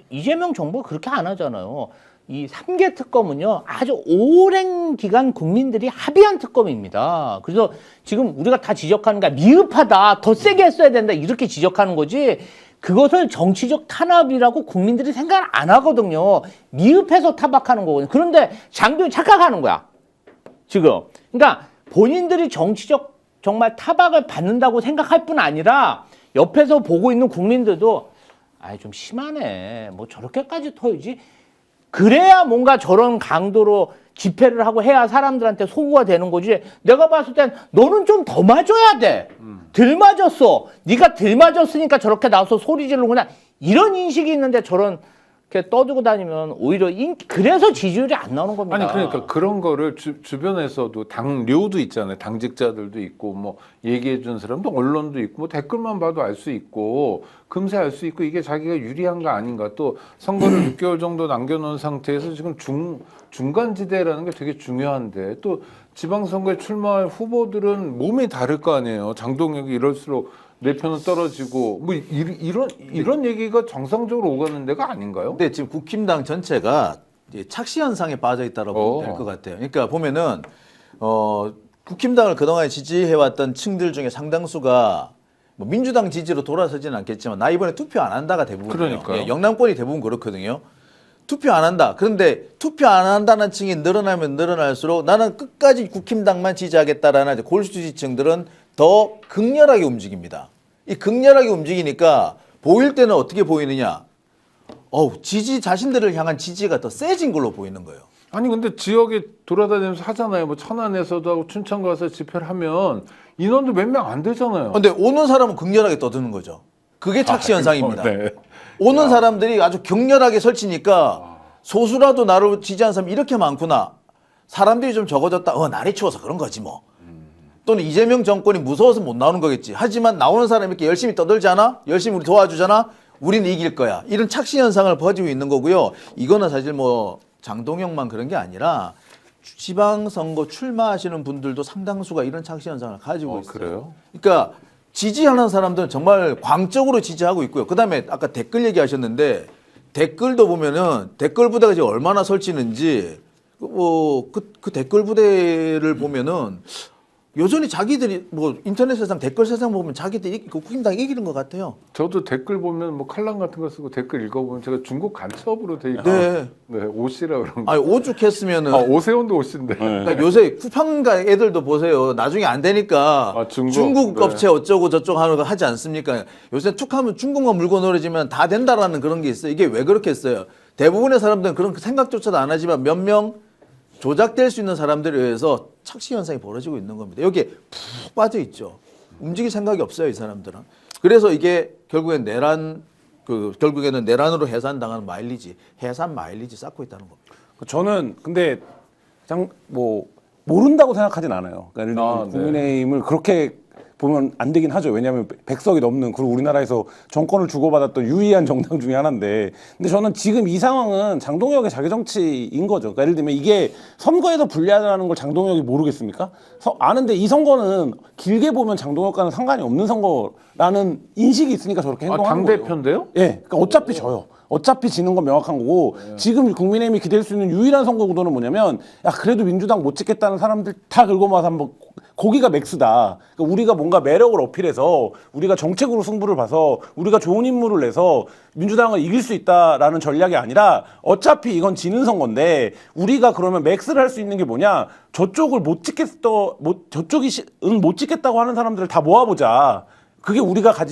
이재명 정부가 그렇게 안 하잖아요. 이 3개 특검은요, 아주 오랜 기간 국민들이 합의한 특검입니다. 그래서 지금 우리가 다 지적하는 게 미흡하다, 더 세게 했어야 된다, 이렇게 지적하는 거지, 그것을 정치적 탄압이라고 국민들이 생각을 안 하거든요. 미흡해서 타박하는 거거든요. 그런데 장동혁이 착각하는 거야, 지금. 그러니까 본인들이 정치적 정말 타박을 받는다고 생각할 뿐 아니라 옆에서 보고 있는 국민들도 아이 좀 심하네. 뭐 저렇게까지 털지? 그래야 뭔가 저런 강도로 집회를 하고 해야 사람들한테 소구가 되는 거지. 내가 봤을 땐 너는 좀 더 맞아야 돼. 덜 맞았어. 네가 덜 맞았으니까 저렇게 나와서 소리 지르구나. 이런 인식이 있는데 저렇게 떠들고 다니면 오히려 그래서 지지율이 안 나오는 겁니다. 아니 그러니까 그런 거를 주변에서도 당료도 있잖아요. 당직자들도 있고 뭐 얘기해 준 사람도 언론도 있고 뭐 댓글만 봐도 알 수 있고 금세 알 수 있고 이게 자기가 유리한 거 아닌가. 또 선거를 6개월 정도 남겨놓은 상태에서 지금 중간지대라는 게 되게 중요한데 또 지방선거에 출마할 후보들은 몸이 다를 거 아니에요. 장동혁이 이럴수록 내 편은 떨어지고 뭐 이런 얘기가 정상적으로 오가는 데가 아닌가요? 근데 지금 국힘당 전체가 이제 착시 현상에 빠져 있다고 보면 될 것 같아요. 그러니까 보면은 국힘당을 그동안 지지해왔던 층들 중에 상당수가 뭐 민주당 지지로 돌아서지는 않겠지만 나 이번에 투표 안 한다가 대부분이에요. 그러니까요. 예, 영남권이 대부분 그렇거든요. 투표 안 한다. 그런데 투표 안 한다는 층이 늘어나면 늘어날수록 나는 끝까지 국힘당만 지지하겠다라는 이제 골수 지지층들은 더 극렬하게 움직입니다. 이 극렬하게 움직이니까 보일 때는 어떻게 보이느냐? 자신들을 향한 지지가 더 세진 걸로 보이는 거예요. 아니 근데 지역에 돌아다니면서 하잖아요. 뭐 천안에서도 하고 춘천 가서 집회를 하면 인원도 몇 명 안 되잖아요. 근데 오는 사람은 극렬하게 떠드는 거죠. 그게 착시 현상입니다. 네. 오는 사람들이 아주 격렬하게 설치니까 소수라도 나를 지지하는 사람이 이렇게 많구나. 사람들이 좀 적어졌다. 날이 추워서 그런 거지 뭐. 또는 이재명 정권이 무서워서 못 나오는 거겠지. 하지만 나오는 사람이 이렇게 열심히 떠들잖아. 열심히 우리 도와주잖아. 우리는 이길 거야. 이런 착시 현상을 퍼지고 있는 거고요. 이거는 사실 뭐 장동혁만 그런 게 아니라 지방선거 출마하시는 분들도 상당수가 이런 착시 현상을 가지고 있어요. 그래요? 그러니까 지지하는 사람들은 정말 광적으로 지지하고 있고요. 그다음에 아까 댓글 얘기하셨는데 댓글도 보면은 댓글 부대가 지금 얼마나 설치는지 그 댓글 부대를 보면은 여전히 자기들이 뭐 인터넷 세상 댓글 세상 보면 자기들이 국힘당 이기는 것 같아요. 저도 댓글 보면 뭐 칼럼 같은 거 쓰고 댓글 읽어보면 제가 중국 간첩으로 돼 있고 네. 옷이라 그런 거. 아니 오죽했으면은 오세훈도 옷인데. 그러니까 요새 쿠팡가 애들도 보세요. 나중에 안 되니까 중국 네. 업체 어쩌고 저쩌고 하는 거 하지 않습니까? 요새 툭하면 중국만 물고 늘어지면 다 된다라는 그런 게 있어요. 이게 왜 그렇게 했어요? 대부분의 사람들은 그런 생각조차도 안 하지만 몇 명 조작될 수 있는 사람들에 의해서 착시 현상이 벌어지고 있는 겁니다. 여기에 푹 빠져 있죠. 움직일 생각이 없어요, 이 사람들은. 그래서 이게 결국엔 결국에는 내란으로 해산당하는 해산 마일리지 쌓고 있다는 겁니다. 저는 근데 뭐 모른다고 생각하진 않아요. 그러니까 네. 국민의힘을 그렇게 보면 안 되긴 하죠. 왜냐하면 100석이 넘는 그리고 우리나라에서 정권을 주고받았던 유일한 정당 중에 하나인데, 근데 저는 지금 이 상황은 장동혁의 자기 정치인 거죠. 그러니까 예를 들면 이게 선거에서 불리하다는 걸 장동혁이 모르겠습니까? 아는데 이 선거는 길게 보면 장동혁과는 상관이 없는 선거라는 인식이 있으니까 저렇게 행동하는 거예요. 당대표인데요? 예, 그러니까 어차피 져요. 어차피 지는 건 명확한 거고, 지금 국민의힘이 기댈 수 있는 유일한 선거 구도는 뭐냐면, 야 그래도 민주당 못 찍겠다는 사람들 다 긁어 모아서 한번 고기가 맥스다. 그러니까 우리가 뭔가 매력을 어필해서 우리가 정책으로 승부를 봐서 우리가 좋은 인물을 내서 민주당을 이길 수 있다라는 전략이 아니라 어차피 이건 지는 선거인데 우리가 그러면 맥스를 할 수 있는 게 뭐냐? 저쪽을 저쪽이 못 찍겠다고 하는 사람들을 다 모아보자. 그게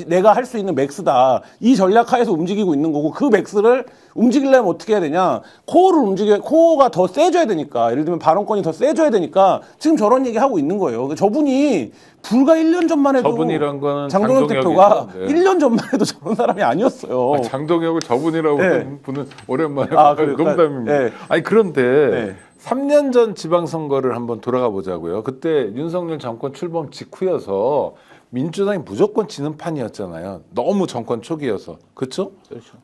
내가 할 수 있는 맥스다. 이 전략 하에서 움직이고 있는 거고, 그 맥스를 움직이려면 어떻게 해야 되냐? 코어가 더 세져야 되니까. 예를 들면 발언권이 더 세져야 되니까 지금 저런 얘기 하고 있는 거예요. 저분이 불과 1년 전만 해도 저분이란 거는 장동혁 대표가 네. 1년 전만 해도 저런 사람이 아니었어요. 장동혁을 저분이라고 네. 하는 분은 오랜만에 그러니까, 농담입니다. 네. 아니 그런데 네. 3년 전 지방선거를 한번 돌아가 보자고요. 그때 윤석열 정권 출범 직후여서 민주당이 무조건 지는 판이었잖아요. 너무 정권 초기여서. 그렇죠?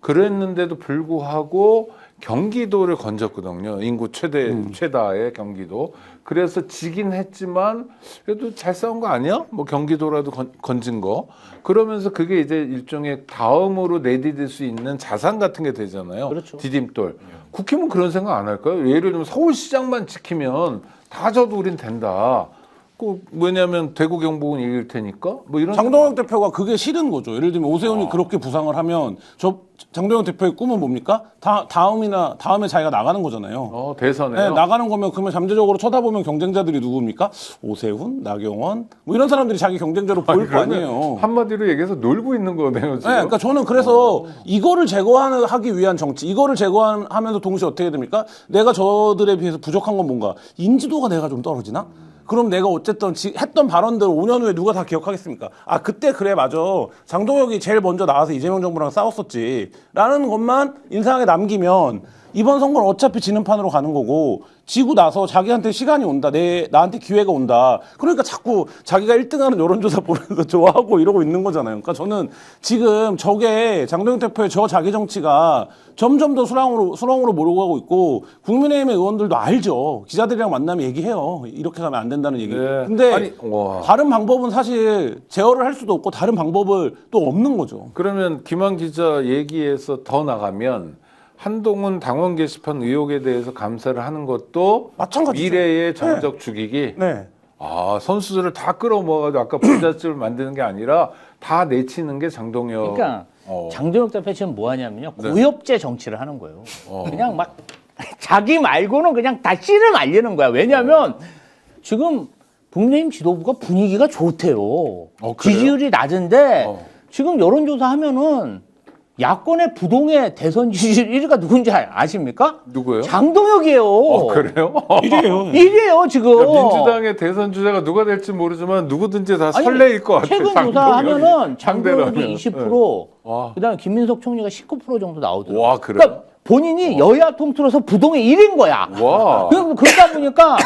그랬는데도 불구하고 경기도를 건졌거든요. 인구 최다의 경기도. 그래서 지긴 했지만 그래도 잘 싸운 거 아니야? 뭐 경기도라도 건진 거. 그러면서 그게 이제 일종의 다음으로 내디딜 수 있는 자산 같은 게 되잖아요. 그렇죠. 디딤돌. 국힘은 그런 생각 안 할까요? 예를 들면 서울시장만 지키면 다 져도 우린 된다. 그 뭐냐면 대구 경북은 이길 테니까 뭐 이런 장동혁 대표가 그게 싫은 거죠. 예를 들면 오세훈이 그렇게 부상을 하면 장동혁 대표의 꿈은 뭡니까? 다음에 자기가 나가는 거잖아요. 대선에 네, 나가는 거면 그러면 잠재적으로 쳐다보면 경쟁자들이 누굽니까? 오세훈, 나경원 뭐 이런 사람들이 자기 경쟁자로 보일 거 아니에요. 한마디로 얘기해서 놀고 있는 거네요. 지금. 네, 그러니까 저는 그래서 이거를 제거하기 위한 정치, 이거를 제거하면서 동시에 어떻게 됩니까? 내가 저들에 비해서 부족한 건 뭔가 인지도가 내가 좀 떨어지나? 그럼 내가 어쨌든 했던 발언들 5년 후에 누가 다 기억하겠습니까? 아 그때 그래 맞아. 장동혁이 제일 먼저 나와서 이재명 정부랑 싸웠었지. 라는 것만 인상에 남기면 이번 선거는 어차피 지는 판으로 가는 거고 지고 나서 자기한테 시간이 온다. 나한테 기회가 온다. 그러니까 자꾸 자기가 1등하는 여론조사 보면서 좋아하고 이러고 있는 거잖아요. 그러니까 저는 지금 저게 장동혁 대표의 저 자기 정치가 점점 더 수렁으로 몰고 가고 있고 국민의힘의 의원들도 알죠. 기자들이랑 만나면 얘기해요. 이렇게 가면 안 된다는 얘기. 네. 근데 아니, 와. 다른 방법은 사실 제어를 할 수도 없고 다른 방법을 또 없는 거죠. 그러면 김한 기자 얘기에서 더 나가면 한동훈 당원 게시판 의혹에 대해서 감사를 하는 것도 마찬가지죠. 미래의 정적 죽이기. 네. 아 선수들을 다 끌어모아가지고 아까 부잣집을 만드는 게 아니라 다 내치는 게 장동혁. 그러니까 장동혁 대표 지금 뭐 하냐면요. 고엽제 정치를 하는 거예요. 그냥 막 자기 말고는 그냥 다 씨를 말리는 거야. 왜냐하면 지금 국민의힘 지도부가 분위기가 좋대요. 그래요? 지지율이 낮은데 지금 여론조사 하면은 야권의 부동의 대선 지지율 1위가 누군지 아십니까? 누구예요? 장동혁이에요. 그래요? 이래요. 1위예요 지금. 그러니까 민주당의 대선 주자가 누가 될지 모르지만 누구든지 다 설레일 것 같아요. 최근 장동혁이 조사하면은 상대라면. 장동혁이 20%, 와. 그다음에 김민석 총리가 19% 정도 나오더라고요. 와, 그래요? 그러니까 본인이 여야 통틀어서 부동의 1인 거야. 와. 그러다 보니까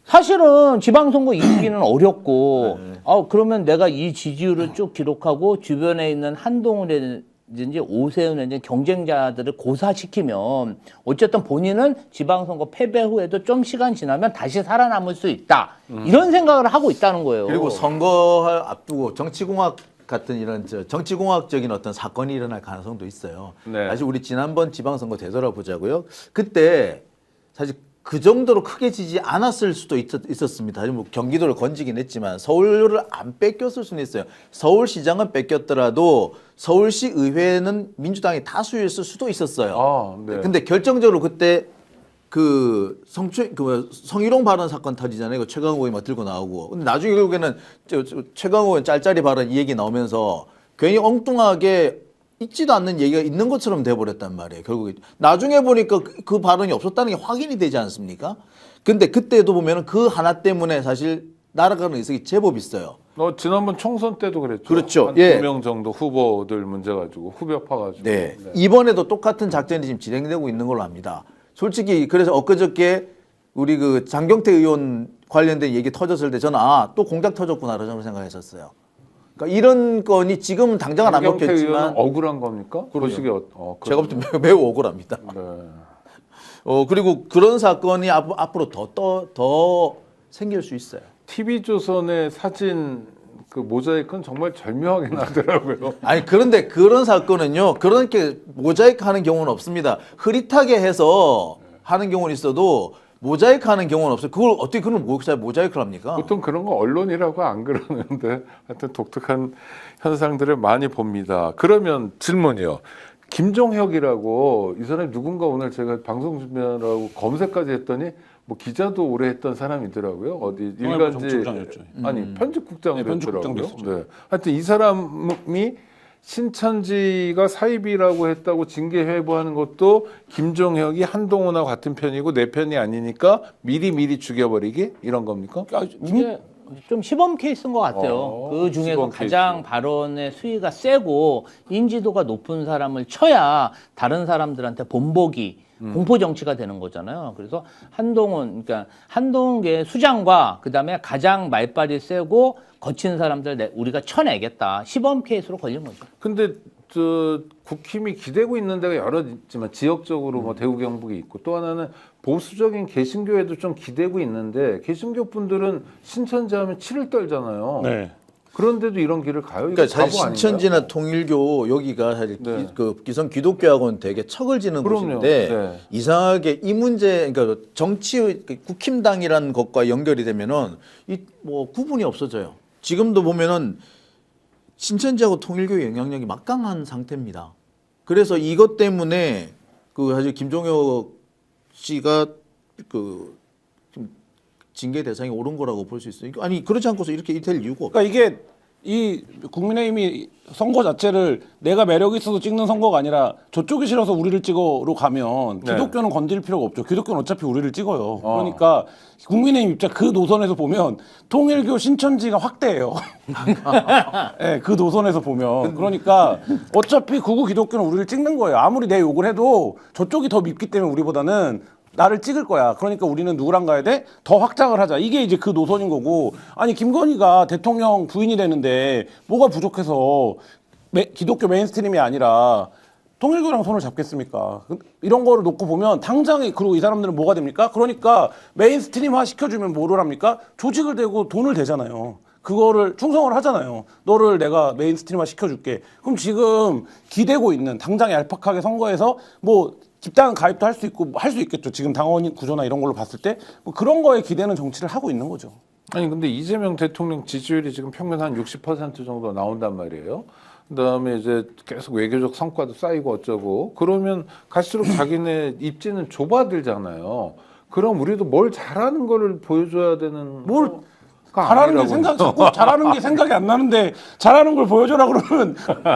사실은 지방선거 이기기는 어렵고, 그러면 내가 이 지지율을 쭉 기록하고 주변에 있는 한동훈이든지 오세훈이든지 경쟁자들을 고사시키면 어쨌든 본인은 지방선거 패배 후에도 좀 시간 지나면 다시 살아남을 수 있다. 이런 생각을 하고 있다는 거예요. 그리고 선거를 앞두고 정치공학 같은 이런 정치공학적인 어떤 사건이 일어날 가능성도 있어요. 네. 사실 우리 지난번 지방선거 되돌아보자고요. 그때 사실 그 정도로 크게 지지 않았을 수도 있었습니다. 사실 뭐 경기도를 건지긴 했지만 서울을 안 뺏겼을 수는 있어요. 서울시장은 뺏겼더라도 서울시 의회는 민주당이 다수였을 수도 있었어요. 아, 네. 근데 결정적으로 그때 그 성희롱 발언 사건 터지잖아요. 그 최강욱 의원이 막 들고 나오고. 근데 나중에 결국에는 최강욱 의원 짤짤이 발언 이 얘기 나오면서 괜히 엉뚱하게 있지도 않는 얘기가 있는 것처럼 돼버렸단 말이에요. 결국에 나중에 보니까 그 발언이 없었다는 게 확인이 되지 않습니까? 근데 그때도 보면은 그 하나 때문에 사실 날아가는 의석이 제법 있어요. 지난번 총선 때도 그랬죠. 그렇죠. 한 예. 2명 정도 후보들 문제 가지고 후벼 파가지고. 네. 이번에도 똑같은 작전이 지금 진행되고 있는 걸로 압니다. 솔직히 그래서 엊그저께 우리 그 장경태 의원 관련된 얘기 터졌을 때 저는 또 공작 터졌구나 저는 생각했었어요. 그러니까 이런 건이 지금 당장은 안 장경태 의원은 먹혔지만 억울한 겁니까? 보시기에 제가 볼 때 매우 억울합니다. 네. 그리고 그런 사건이 앞으로 더 생길 수 있어요. TV조선의 사진 그 모자이크는 정말 절묘하게 나더라고요. 아니 그런데 그런 사건은요 그렇게 모자이크 하는 경우는 없습니다. 흐릿하게 해서 하는 경우는 있어도 모자이크 하는 경우는 없어요. 그걸 어떻게 그런 모자이크를 합니까? 보통 그런 거 언론이라고 안 그러는데 하여튼 독특한 현상들을 많이 봅니다. 그러면 질문이요. 김종혁이라고 이 사람이 누군가 오늘 제가 방송 준비하라고 검색까지 했더니 뭐 기자도 오래 했던 사람이더라고요. 어디 일간지 정치부장이었죠. 아니 편집국장도 네, 했더라고요. 편집국장도 했었죠. 네. 하여튼 이 사람이 신천지가 사입이라고 했다고 징계 회부하는 것도 김종혁이 한동훈하고 같은 편이고 내 편이 아니니까 미리 죽여버리기 이런 겁니까? 이게 좀 시범 케이스인 것 같아요. 그 중에서 시범 가장 케이스. 발언의 수위가 세고 인지도가 높은 사람을 쳐야 다른 사람들한테 본보기, 공포 정치가 되는 거잖아요. 그래서 그러니까 한동훈의 수장과 그다음에 가장 말빨이 세고 거친 사람들 우리가 쳐내겠다. 시범 케이스로 걸린 거죠. 근데 국힘이 기대고 있는 데가 여러 있지만 지역적으로 뭐 대구 경북이 있고 또 하나는 보수적인 개신교에도 좀 기대고 있는데 개신교 분들은 신천지 하면 치를 떨잖아요. 네. 그런데도 이런 길을 가요? 이거 그러니까 사실 바보 아닌가요? 신천지나 통일교 여기가 사실 네. 그 기성 기독교하고는 되게 척을 지는 그럼요. 곳인데 네. 이상하게 이 문제 그러니까 정치 국힘당이라는 것과 연결이 되면은 이 뭐 구분이 없어져요. 지금도 보면은 신천지하고 통일교의 영향력이 막강한 상태입니다. 그래서 이것 때문에 그 사실 김종혁 씨가 그 좀 징계 대상이 오른 거라고 볼 수 있어요. 아니 그렇지 않고서 이렇게 될 이유가 없어요. 그러니까 이게 이 국민의힘이 선거 자체를 내가 매력이 있어서 찍는 선거가 아니라 저쪽이 싫어서 우리를 찍어로 가면 네. 기독교는 건드릴 필요가 없죠. 기독교는 어차피 우리를 찍어요. 그러니까 국민의힘 입장 그 노선에서 보면 통일교 신천지가 확대해요. 네, 그 노선에서 보면 그러니까 어차피 구구 기독교는 우리를 찍는 거예요. 아무리 내 욕을 해도 저쪽이 더 밉기 때문에 우리보다는 나를 찍을 거야. 그러니까 우리는 누구랑 가야 돼? 더 확장을 하자. 이게 이제 그 노선인 거고. 아니 김건희가 대통령 부인이 되는데 뭐가 부족해서 기독교 메인스트림이 아니라 통일교랑 손을 잡겠습니까? 이런 거를 놓고 보면 당장에 그리고 이 사람들은 뭐가 됩니까? 그러니까 메인스트림화 시켜주면 뭐를 합니까? 조직을 대고 돈을 대잖아요. 그거를 충성을 하잖아요. 너를 내가 메인스트림화 시켜줄게. 그럼 지금 기대고 있는 당장 얄팍하게 선거에서 뭐 집단 가입도 할 수 있고 할 수 있겠죠. 지금 당원 구조나 이런 걸로 봤을 때 뭐 그런 거에 기대는 정치를 하고 있는 거죠. 아니 근데 이재명 대통령 지지율이 지금 평균 한 60% 정도 나온단 말이에요. 그다음에 이제 계속 외교적 성과도 쌓이고 어쩌고 그러면 갈수록 자기네 입지는 좁아들잖아요. 그럼 우리도 뭘 잘하는 거를 보여줘야 되는 뭘 거가 잘하는 게 아니라고요. 자꾸 잘하는 게 생각이 안 나는데 잘하는 걸 보여줘라 그러면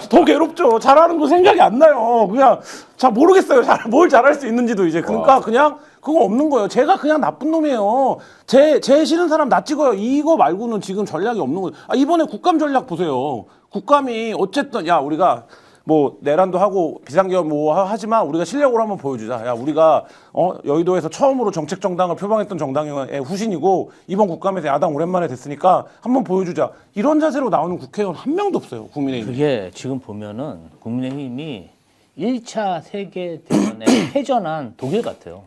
더 괴롭죠. 잘하는 거 생각이 안 나요. 그냥 잘 모르겠어요. 뭘 잘할 수 있는지도 이제 그러니까 그냥 그거 없는 거예요. 제가 그냥 나쁜 놈이에요. 제 싫은 사람 나 찍어요. 이거 말고는 지금 전략이 없는 거예요. 아, 이번에 국감 전략 보세요. 국감이 어쨌든 야 우리가 뭐 내란도 하고 비상계엄 뭐 하지만 우리가 실력으로 한번 보여주자. 야 우리가 여의도에서 처음으로 정책 정당을 표방했던 정당의 후신이고 이번 국감에서 야당 오랜만에 됐으니까 한번 보여주자. 이런 자세로 나오는 국회의원 한 명도 없어요. 국민의힘. 그게 지금 보면은 국민의힘이 1차 세계대전에 패전한 독일 같아요.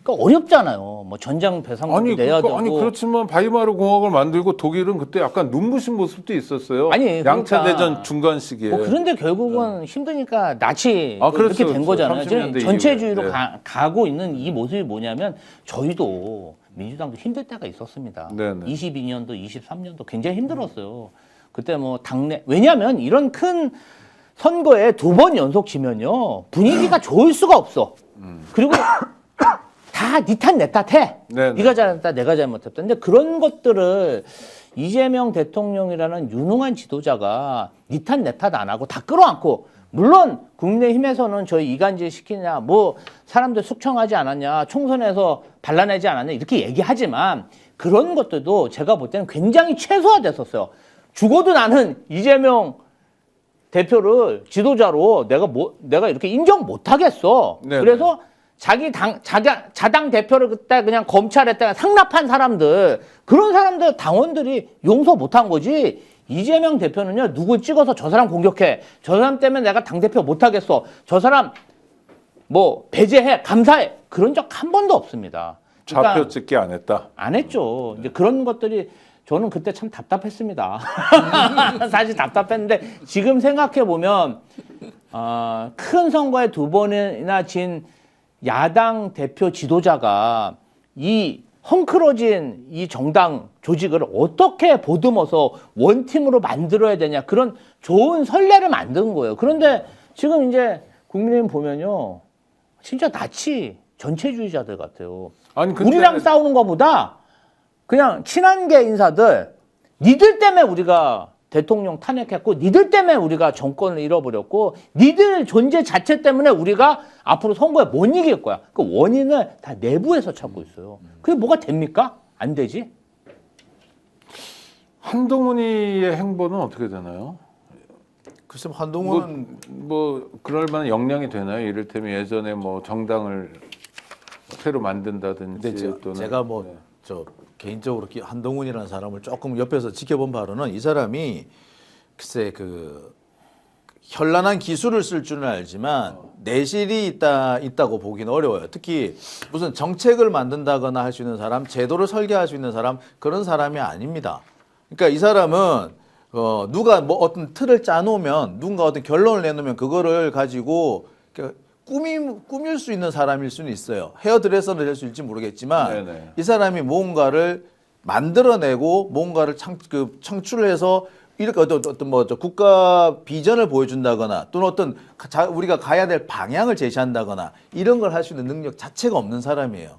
그러니까 어렵잖아요. 뭐 전장 배상금도 내야 되고. 아니 그렇지만 바이마르 공화국을 만들고 독일은 그때 약간 눈부신 모습도 있었어요. 아니, 양차 그러니까 대전 중간 시기에. 뭐 그런데 결국은 힘드니까 나치 아, 그렇죠, 이렇게 된 그렇죠. 거잖아요. 30년대 전체주의로 이후에. 가고 있는 이 모습이 뭐냐면 저희도 민주당도 힘들 때가 있었습니다. 네네. 22년도, 23년도 굉장히 힘들었어요. 그때 뭐 당내 왜냐하면 이런 큰 선거에 2번 연속 지면요 분위기가 좋을 수가 없어. 그리고 다 니 탓 내 탓해. 네네. 네가 잘했다 내가 잘못했다. 근데 그런 것들을 이재명 대통령이라는 유능한 지도자가 니 탓 내 탓 안 하고 다 끌어안고 물론 국민의힘에서는 저희 이간질 시키냐 뭐 사람들 숙청하지 않았냐 총선에서 발라내지 않았냐 이렇게 얘기하지만 그런 것들도 제가 볼 때는 굉장히 최소화됐었어요. 죽어도 나는 이재명 대표를 지도자로 내가 이렇게 인정 못 하겠어. 네네. 그래서 자당 대표를 그때 그냥 검찰에 상납한 사람들, 그런 사람들 당원들이 용서 못 한 거지. 이재명 대표는요, 누구 찍어서 저 사람 공격해. 저 사람 때문에 내가 당대표 못 하겠어. 저 사람 뭐 배제해, 감사해. 그런 적 한 번도 없습니다. 그러니까 좌표 찍기 안 했다. 안 했죠. 이제 그런 것들이 저는 그때 참 답답했습니다. 사실 답답했는데 지금 생각해 보면 큰 선거에 2번이나 진 야당 대표 지도자가 이 헝클어진 이 정당 조직을 어떻게 보듬어서 원팀으로 만들어야 되냐 그런 좋은 선례를 만든 거예요. 그런데 지금 이제 국민의힘 보면요, 진짜 나치 전체주의자들 같아요. 아니, 근데 우리랑 싸우는 것보다 그냥 친한계 인사들 니들 때문에 우리가 대통령 탄핵했고 니들 때문에 우리가 정권을 잃어버렸고 니들 존재 자체 때문에 우리가 앞으로 선거에 못 이길 거야. 그 원인을 다 내부에서 찾고 있어요. 그게 뭐가 됩니까? 안 되지. 한동훈이의 행보는 어떻게 되나요? 글쎄 한동훈은 뭐 그럴 만한 역량이 되나요? 이를테면 예전에 뭐 정당을 새로 만든다든지 근데 또는 제가 뭐 저 개인적으로 한동훈이라는 사람을 조금 옆에서 지켜본 바로는 이 사람이 글쎄 그 현란한 기술을 쓸 줄은 알지만 내실이 있다고 보기는 어려워요. 특히 무슨 정책을 만든다거나 할 수 있는 사람, 제도를 설계할 수 있는 사람 그런 사람이 아닙니다. 그러니까 이 사람은 누가 뭐 어떤 틀을 짜놓으면 누군가 어떤 결론을 내놓으면 그거를 가지고 꾸밀 수 있는 사람일 수는 있어요. 헤어드레서는 될 수 있을지 모르겠지만 네네. 이 사람이 뭔가를 만들어내고 뭔가를 창출을 해서 이렇게 어떤 뭐 국가 비전을 보여준다거나 또는 어떤 우리가 가야 될 방향을 제시한다거나 이런 걸 할 수 있는 능력 자체가 없는 사람이에요.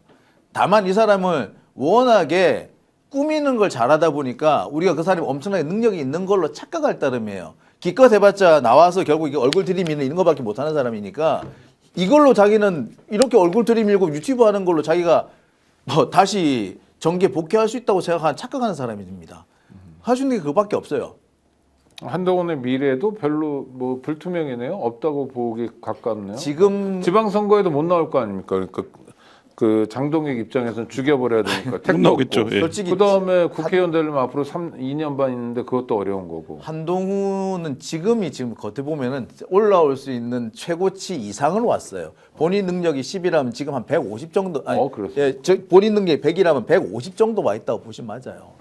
다만 이 사람을 워낙에 꾸미는 걸 잘하다 보니까 우리가 그 사람이 엄청나게 능력이 있는 걸로 착각할 따름이에요. 기껏 해봤자 나와서 결국 이게 얼굴 들이미는 이런 거밖에 못하는 사람이니까 이걸로 자기는 이렇게 얼굴 들이밀고 유튜브 하는 걸로 자기가 뭐 다시 정계 복귀할 수 있다고 생각하는 착각하는 사람입니다. 할 수 있는 게 그거밖에 없어요. 한동훈의 미래도 별로 뭐 불투명이네요. 없다고 보기 가깝네요. 지금 지방선거에도 못 나올 거 아닙니까? 그 장동익 입장에서는 죽여버려야 되니까 택도 나오겠죠. 없고. 예. 솔직히 그다음에 국회의원 되려면 앞으로 2년 반 있는데 그것도 어려운 거고. 한동훈은 지금 겉에 보면은 올라올 수 있는 최고치 이상을 왔어요. 본인 능력이 10이라면 지금 한 150 정도. 아니, 그렇습니다. 예, 본인 능력이 100이라면 150 정도 와 있다고 보시면 맞아요.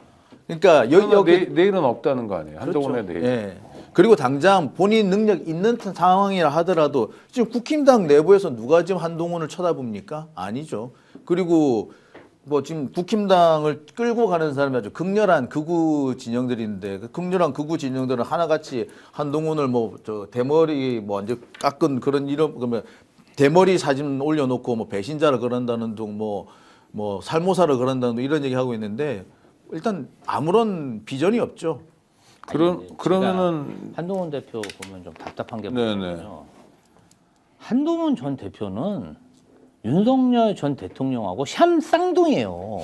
그러니까 여기 내일은 없다는 거 아니에요? 한동훈의 그렇죠. 내일. 예. 그리고 당장 본인 능력 있는 상황이라 하더라도 지금 국힘당 내부에서 누가 지금 한동훈을 쳐다봅니까? 아니죠. 그리고 뭐 지금 국힘당을 끌고 가는 사람이 아주 극렬한 극우 진영들인데 그 극렬한 극우 진영들은 하나같이 한동훈을 뭐 대머리 뭐 완전 깎은 그런 이런 그러면 대머리 사진 올려놓고 뭐 배신자를 그런다는 둥 뭐 살모사를 그런다는 둥 이런 얘기 하고 있는데 일단 아무런 비전이 없죠. 그러면은 한동훈 대표 보면 좀 답답한 게 네네. 뭐냐면요. 한동훈 전 대표는 윤석열 전 대통령하고 샴쌍둥이에요.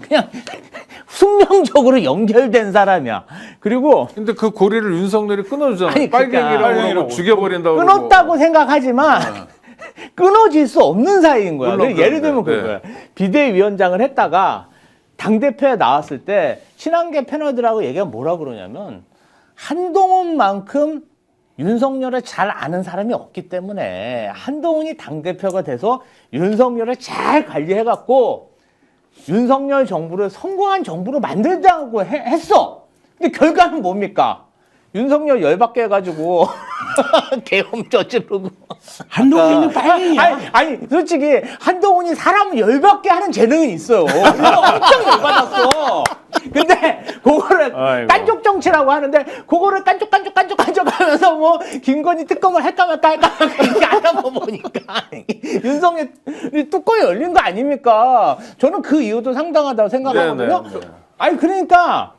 그냥 숙명적으로 연결된 사람이야. 그리고 근데 그 고리를 윤석열이 끊어주잖아요. 아니, 그러니까 빨갱이라고 그러고 죽여버린다고 끊었다고 생각하지만 끊어질 수 없는 사이인 거야. 물론 예를 그런데, 들면 그거야. 비대위원장을 했다가 당대표에 나왔을 때 친한계 패널들하고 얘기가 뭐라 그러냐면 한동훈만큼 윤석열을 잘 아는 사람이 없기 때문에 한동훈이 당대표가 돼서 윤석열을 잘 관리해갖고 윤석열 정부를 성공한 정부로 만들자고 했어. 근데 결과는 뭡니까? 윤석열 열받게 해가지고 계엄 저지르고 한동훈은 빨갱이야. 아니 솔직히 한동훈이 사람을 열받게 하는 재능은 있어요. 엄청 열받았어. 근데 그거를 아이고. 깐족 정치라고 하는데 그거를 깐족 하면서 뭐 김건희 특검을 할까 말까 이렇게 하다 보니까 윤석열이 뚜껑이 열린 거 아닙니까? 저는 그 이유도 상당하다고 생각하거든요. 네네. 아니 그러니까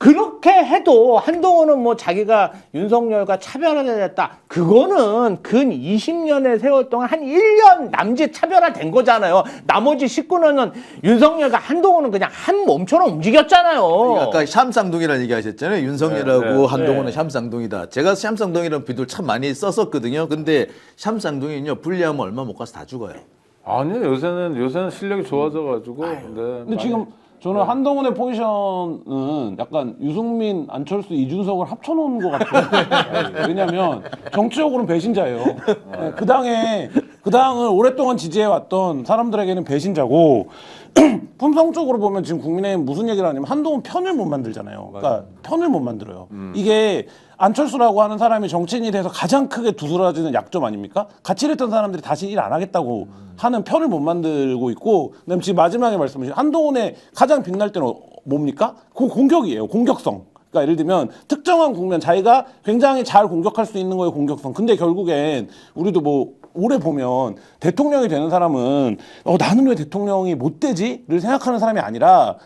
그렇게 해도 한동훈은 뭐 자기가 윤석열과 차별화됐다. 그거는 근 20년의 세월 동안 한 1년 남짓 차별화된 거잖아요. 나머지 19년은 윤석열과 한동훈은 그냥 한 몸처럼 움직였잖아요. 아까 샴쌍둥이라는 얘기 하셨잖아요. 윤석열하고 네, 네, 한동훈은 샴쌍둥이다. 제가 샴쌍둥이라는 비둘 참 많이 썼었거든요. 근데 샴쌍둥이는요, 분리하면 얼마 못 가서 다 죽어요. 아니요, 요새는 실력이 좋아져가지고. 네, 근데 지금 저는 한동훈의 포지션은 약간 유승민, 안철수, 이준석을 합쳐놓은 것 같아요. 왜냐하면 정치적으로는 배신자예요. 네, 그 당을 오랫동안 지지해왔던 사람들에게는 배신자고 품성적으로 보면 지금 국민의힘 무슨 얘기를 하냐면 한동훈 편을 못 만들잖아요. 그러니까 편을 못 만들어요. 이게 안철수라고 하는 사람이 정치인이 돼서 가장 크게 두드러지는 약점 아닙니까? 같이 일했던 사람들이 다시 일 안 하겠다고 하는 편을 못 만들고 있고, 그다음에 지금 마지막에 말씀하신 한동훈의 가장 빛날 때는 뭡니까? 그 공격이에요. 공격성. 그러니까 예를 들면 특정한 국면 자기가 굉장히 잘 공격할 수 있는 거예요. 공격성. 근데 결국엔 우리도 뭐 오래 보면 대통령이 되는 사람은 나는 왜 대통령이 못 되지?를 생각하는 사람이 아니라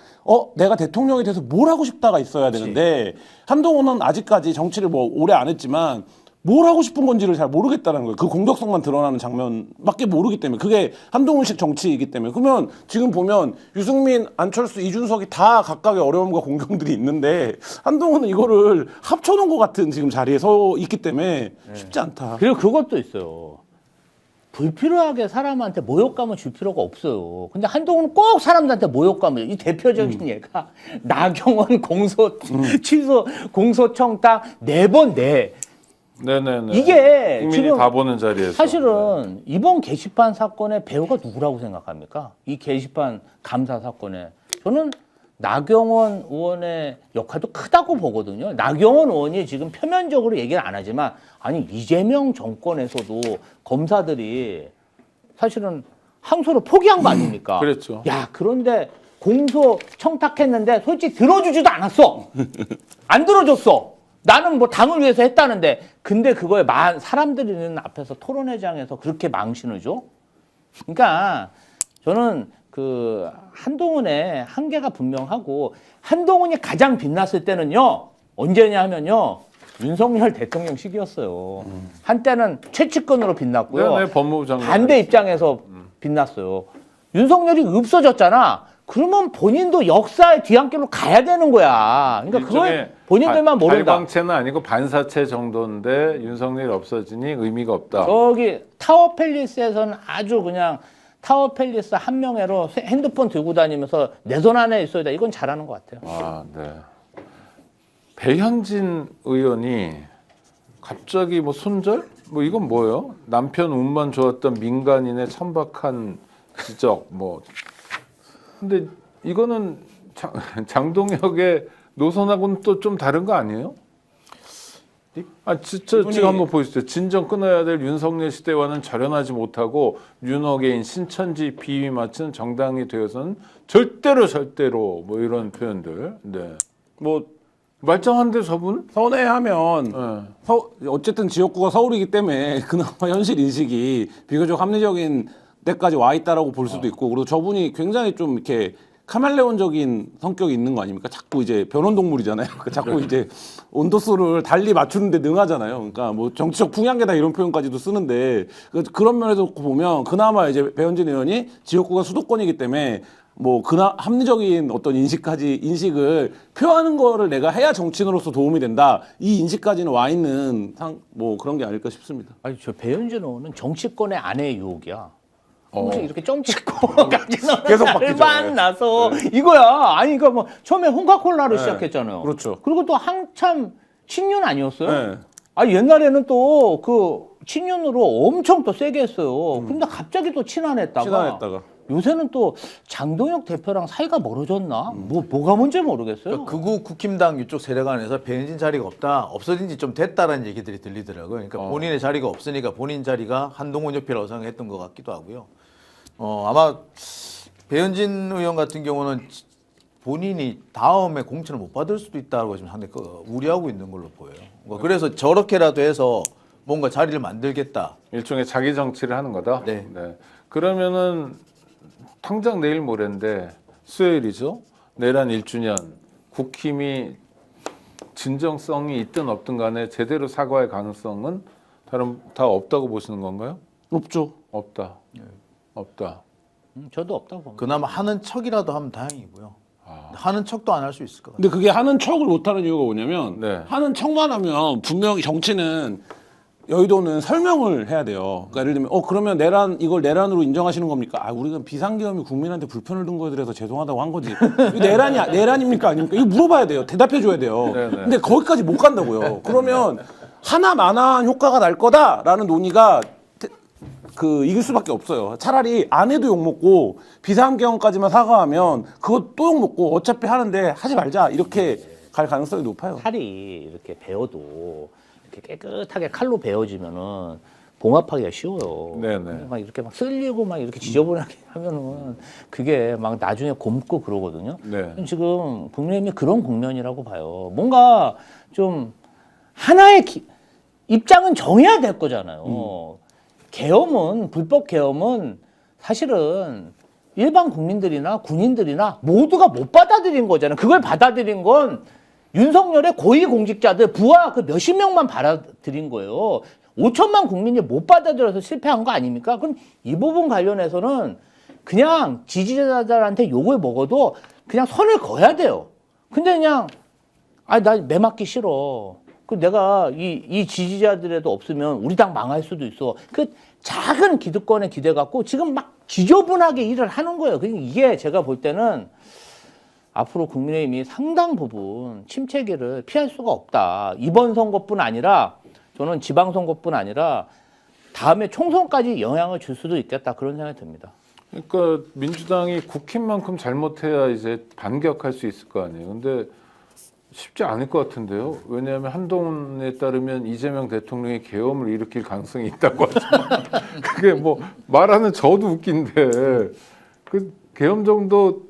내가 대통령이 돼서 뭘 하고 싶다가 있어야 되는데 한동훈은 아직까지 정치를 뭐 오래 안 했지만 뭘 하고 싶은 건지를 잘 모르겠다는 거예요. 그 공격성만 드러나는 장면밖에 모르기 때문에. 그게 한동훈식 정치이기 때문에. 그러면 지금 보면 유승민, 안철수, 이준석이 다 각각의 어려움과 공경들이 있는데 한동훈은 이거를 합쳐놓은 것 같은 지금 자리에 서 있기 때문에 쉽지 않다. 그리고 그것도 있어요. 불필요하게 사람한테 모욕감을 줄 필요가 없어요. 근데 한동훈은 꼭 사람들한테 모욕감을, 이 대표적인 예가 나경원 취소 공소청탁 4번 내. 네네네. 이게 국민이 지금 다 보는 자리에서. 사실은 이번 게시판 사건의 배우가 누구라고 생각합니까? 이 게시판 감사 사건에 저는 나경원 의원의 역할도 크다고 보거든요. 나경원 의원이 지금 표면적으로 얘기를 안 하지만 아니 이재명 정권에서도 검사들이 사실은 항소를 포기한 거 아닙니까? 그랬죠. 야, 그런데 공소 청탁했는데 솔직히 들어주지도 않았어. 안 들어줬어. 나는 뭐 당을 위해서 했다는데. 근데 그거에 사람들이 있는 앞에서 토론회장에서 그렇게 망신을 줘? 그러니까 저는 그 한동훈의 한계가 분명하고 한동훈이 가장 빛났을 때는요. 언제냐 하면요. 윤석열 대통령 시기였어요. 한때는 최측근으로 빛났고요. 네, 법무부 장관. 반대 입장에서 빛났어요. 윤석열이 없어졌잖아. 그러면 본인도 역사의 뒤안길로 가야 되는 거야. 그러니까 그걸 본인들만 모른다. 발광체는 아니고 반사체 정도인데 윤석열이 없어지니 의미가 없다. 저기 타워 팰리스에서는 아주 그냥 타워 팰리스 한 명애로 핸드폰 들고 다니면서 내 손 안에 있어야 돼. 이건 잘하는 것 같아요. 아, 네. 배현진 의원이 갑자기 뭐 손절? 뭐 이건 뭐예요? 남편 운만 좋았던 민간인의 천박한 지적 뭐. 근데 이거는 장동혁의 노선하고는 또 좀 다른 거 아니에요? 아, 진짜 지금 한번 보시죠. 진정 끊어야 될 윤석열 시대와는 절연하지 못하고 윤어게인 신천지 비위 맞춘 정당이 되어서는 절대로 뭐 이런 표현들. 네. 뭐 말짱한데 저분? 선회하면 네. 어쨌든 지역구가 서울이기 때문에 그나마 현실 인식이 비교적 합리적인 때까지 와 있다라고 볼 수도 있고, 그리고 저분이 굉장히 좀 이렇게 카멜레온적인 성격이 있는 거 아닙니까? 자꾸 이제 변온동물이잖아요. 자꾸 이제 온도수를 달리 맞추는데 능하잖아요. 그러니까 뭐 정치적 풍향계다 이런 표현까지도 쓰는데, 그런 면에서 보면 그나마 이제 배현진 의원이 지역구가 수도권이기 때문에 뭐 합리적인 어떤 인식을 표하는 거를 내가 해야 정치인으로서 도움이 된다. 이 인식까지는 와 있는 뭐 그런 게 아닐까 싶습니다. 아니, 저 배현진 의원은 정치권의 아내의 유혹이야. 혹시 이렇게 점 찍고 가지는 계속 나를 바뀌죠. 만나서 이거야. 아니 그러니까 뭐 처음에 홍카콜라를 시작했잖아요. 그렇죠. 그리고 또 한참 친윤 아니었어요? 네. 아니 옛날에는 또 그 친윤으로 엄청 또 세게 했어요. 근데 갑자기 또 친한했다가 요새는 또 장동혁 대표랑 사이가 멀어졌나? 뭐가 문제 모르겠어요. 극우 국힘당 이쪽 세력 안에서 배현진 자리가 없어진 지 좀 됐다라는 얘기들이 들리더라고요. 그러니까 본인의 자리가 없으니까 본인 자리가 한동훈 옆이라고 생각했던 것 같기도 하고요. 아마 배현진 의원 같은 경우는 본인이 다음에 공천을 못 받을 수도 있다고 지금 상당히 우려하고 있는 걸로 보여요. 그래서 저렇게라도 해서 뭔가 자리를 만들겠다. 일종의 자기 정치를 하는 거다. 네. 그러면은 당장 내일 모레인데 수요일이죠. 내란 1주년 국힘이 진정성이 있든 없든 간에 제대로 사과할 가능성은 다 없다고 보시는 건가요? 없죠. 없다. 없다. 저도 없다고 봅니다. 그나마 하는 척이라도 하면 다행이고요. 하는 척도 안 할 수 있을 것 같아요. 근데 그게 하는 척을 못하는 이유가 뭐냐면 네. 하는 척만 하면 분명히 정치는 여의도는 설명을 해야 돼요. 그러니까 예를 들면 그러면 이걸 내란으로 인정하시는 겁니까? 아, 우리가 비상계엄이 국민한테 불편을 준 거에 대해서 죄송하다고 한 거지. 이거 내란입니까 아닙니까? 이거 물어봐야 돼요. 대답해 줘야 돼요. 네네. 근데 거기까지 못 간다고요. 그러면 하나만한 효과가 날 거다라는 논의가 이길 수밖에 없어요. 차라리 안 해도 욕먹고 비상계엄까지만 사과하면 그거 또 욕먹고 어차피 하는데 하지 말자 이렇게 갈 가능성이 높아요. 칼이 이렇게 베어도 이렇게 깨끗하게 칼로 베어지면은 봉합하기가 쉬워요. 네네. 막 이렇게 막 쓸리고 막 이렇게 지저분하게 하면은 그게 막 나중에 곪고 그러거든요. 네. 지금 국민의힘이 그런 국면이라고 봐요. 뭔가 좀 하나의 입장은 정해야 될 거잖아요. 불법 계엄은 사실은 일반 국민들이나 군인들이나 모두가 못 받아들인 거잖아요. 그걸 받아들인 건 윤석열의 고위공직자들 부하 그 몇십 명만 받아들인 거예요. 5천만 국민이 못 받아들여서 실패한 거 아닙니까? 그럼 이 부분 관련해서는 그냥 지지자들한테 욕을 먹어도 그냥 선을 그어야 돼요. 근데 그냥 나 매 맞기 싫어. 그 내가 이 지지자들에도 없으면 우리 당 망할 수도 있어. 그 작은 기득권에 기대 갖고 지금 막 지저분하게 일을 하는 거예요. 그러니까 이게 제가 볼 때는 앞으로 국민의힘이 상당 부분 침체기를 피할 수가 없다. 이번 선거뿐 아니라 저는 지방선거뿐 아니라 다음에 총선까지 영향을 줄 수도 있겠다. 그런 생각이 듭니다. 그러니까 민주당이 국힘 만큼 잘못해야 이제 반격할 수 있을 거 아니에요. 근데 쉽지 않을 것 같은데요. 왜냐하면 한동훈에 따르면 이재명 대통령이 계엄을 일으킬 가능성이 있다고 하지만 그게 뭐 말하는 저도 웃긴데 그 계엄 정도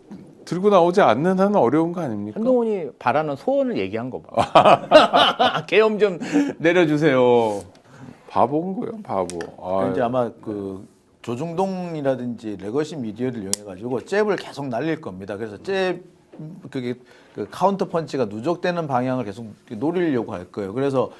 들고 나오지 않는 한은 어려운 거 아닙니까? 한동훈이 바라는 소원을 얘기한 거 봐. 계엄 좀 내려주세요. 바보인 거예요, 바보. 아, 이제 아마 그 조중동이라든지 레거시 미디어를 이용해 가지고 잽을 계속 날릴 겁니다. 그래서 그게 그 카운터 펀치가 누적되는 방향을 계속 노리려고 할 거예요. 그래서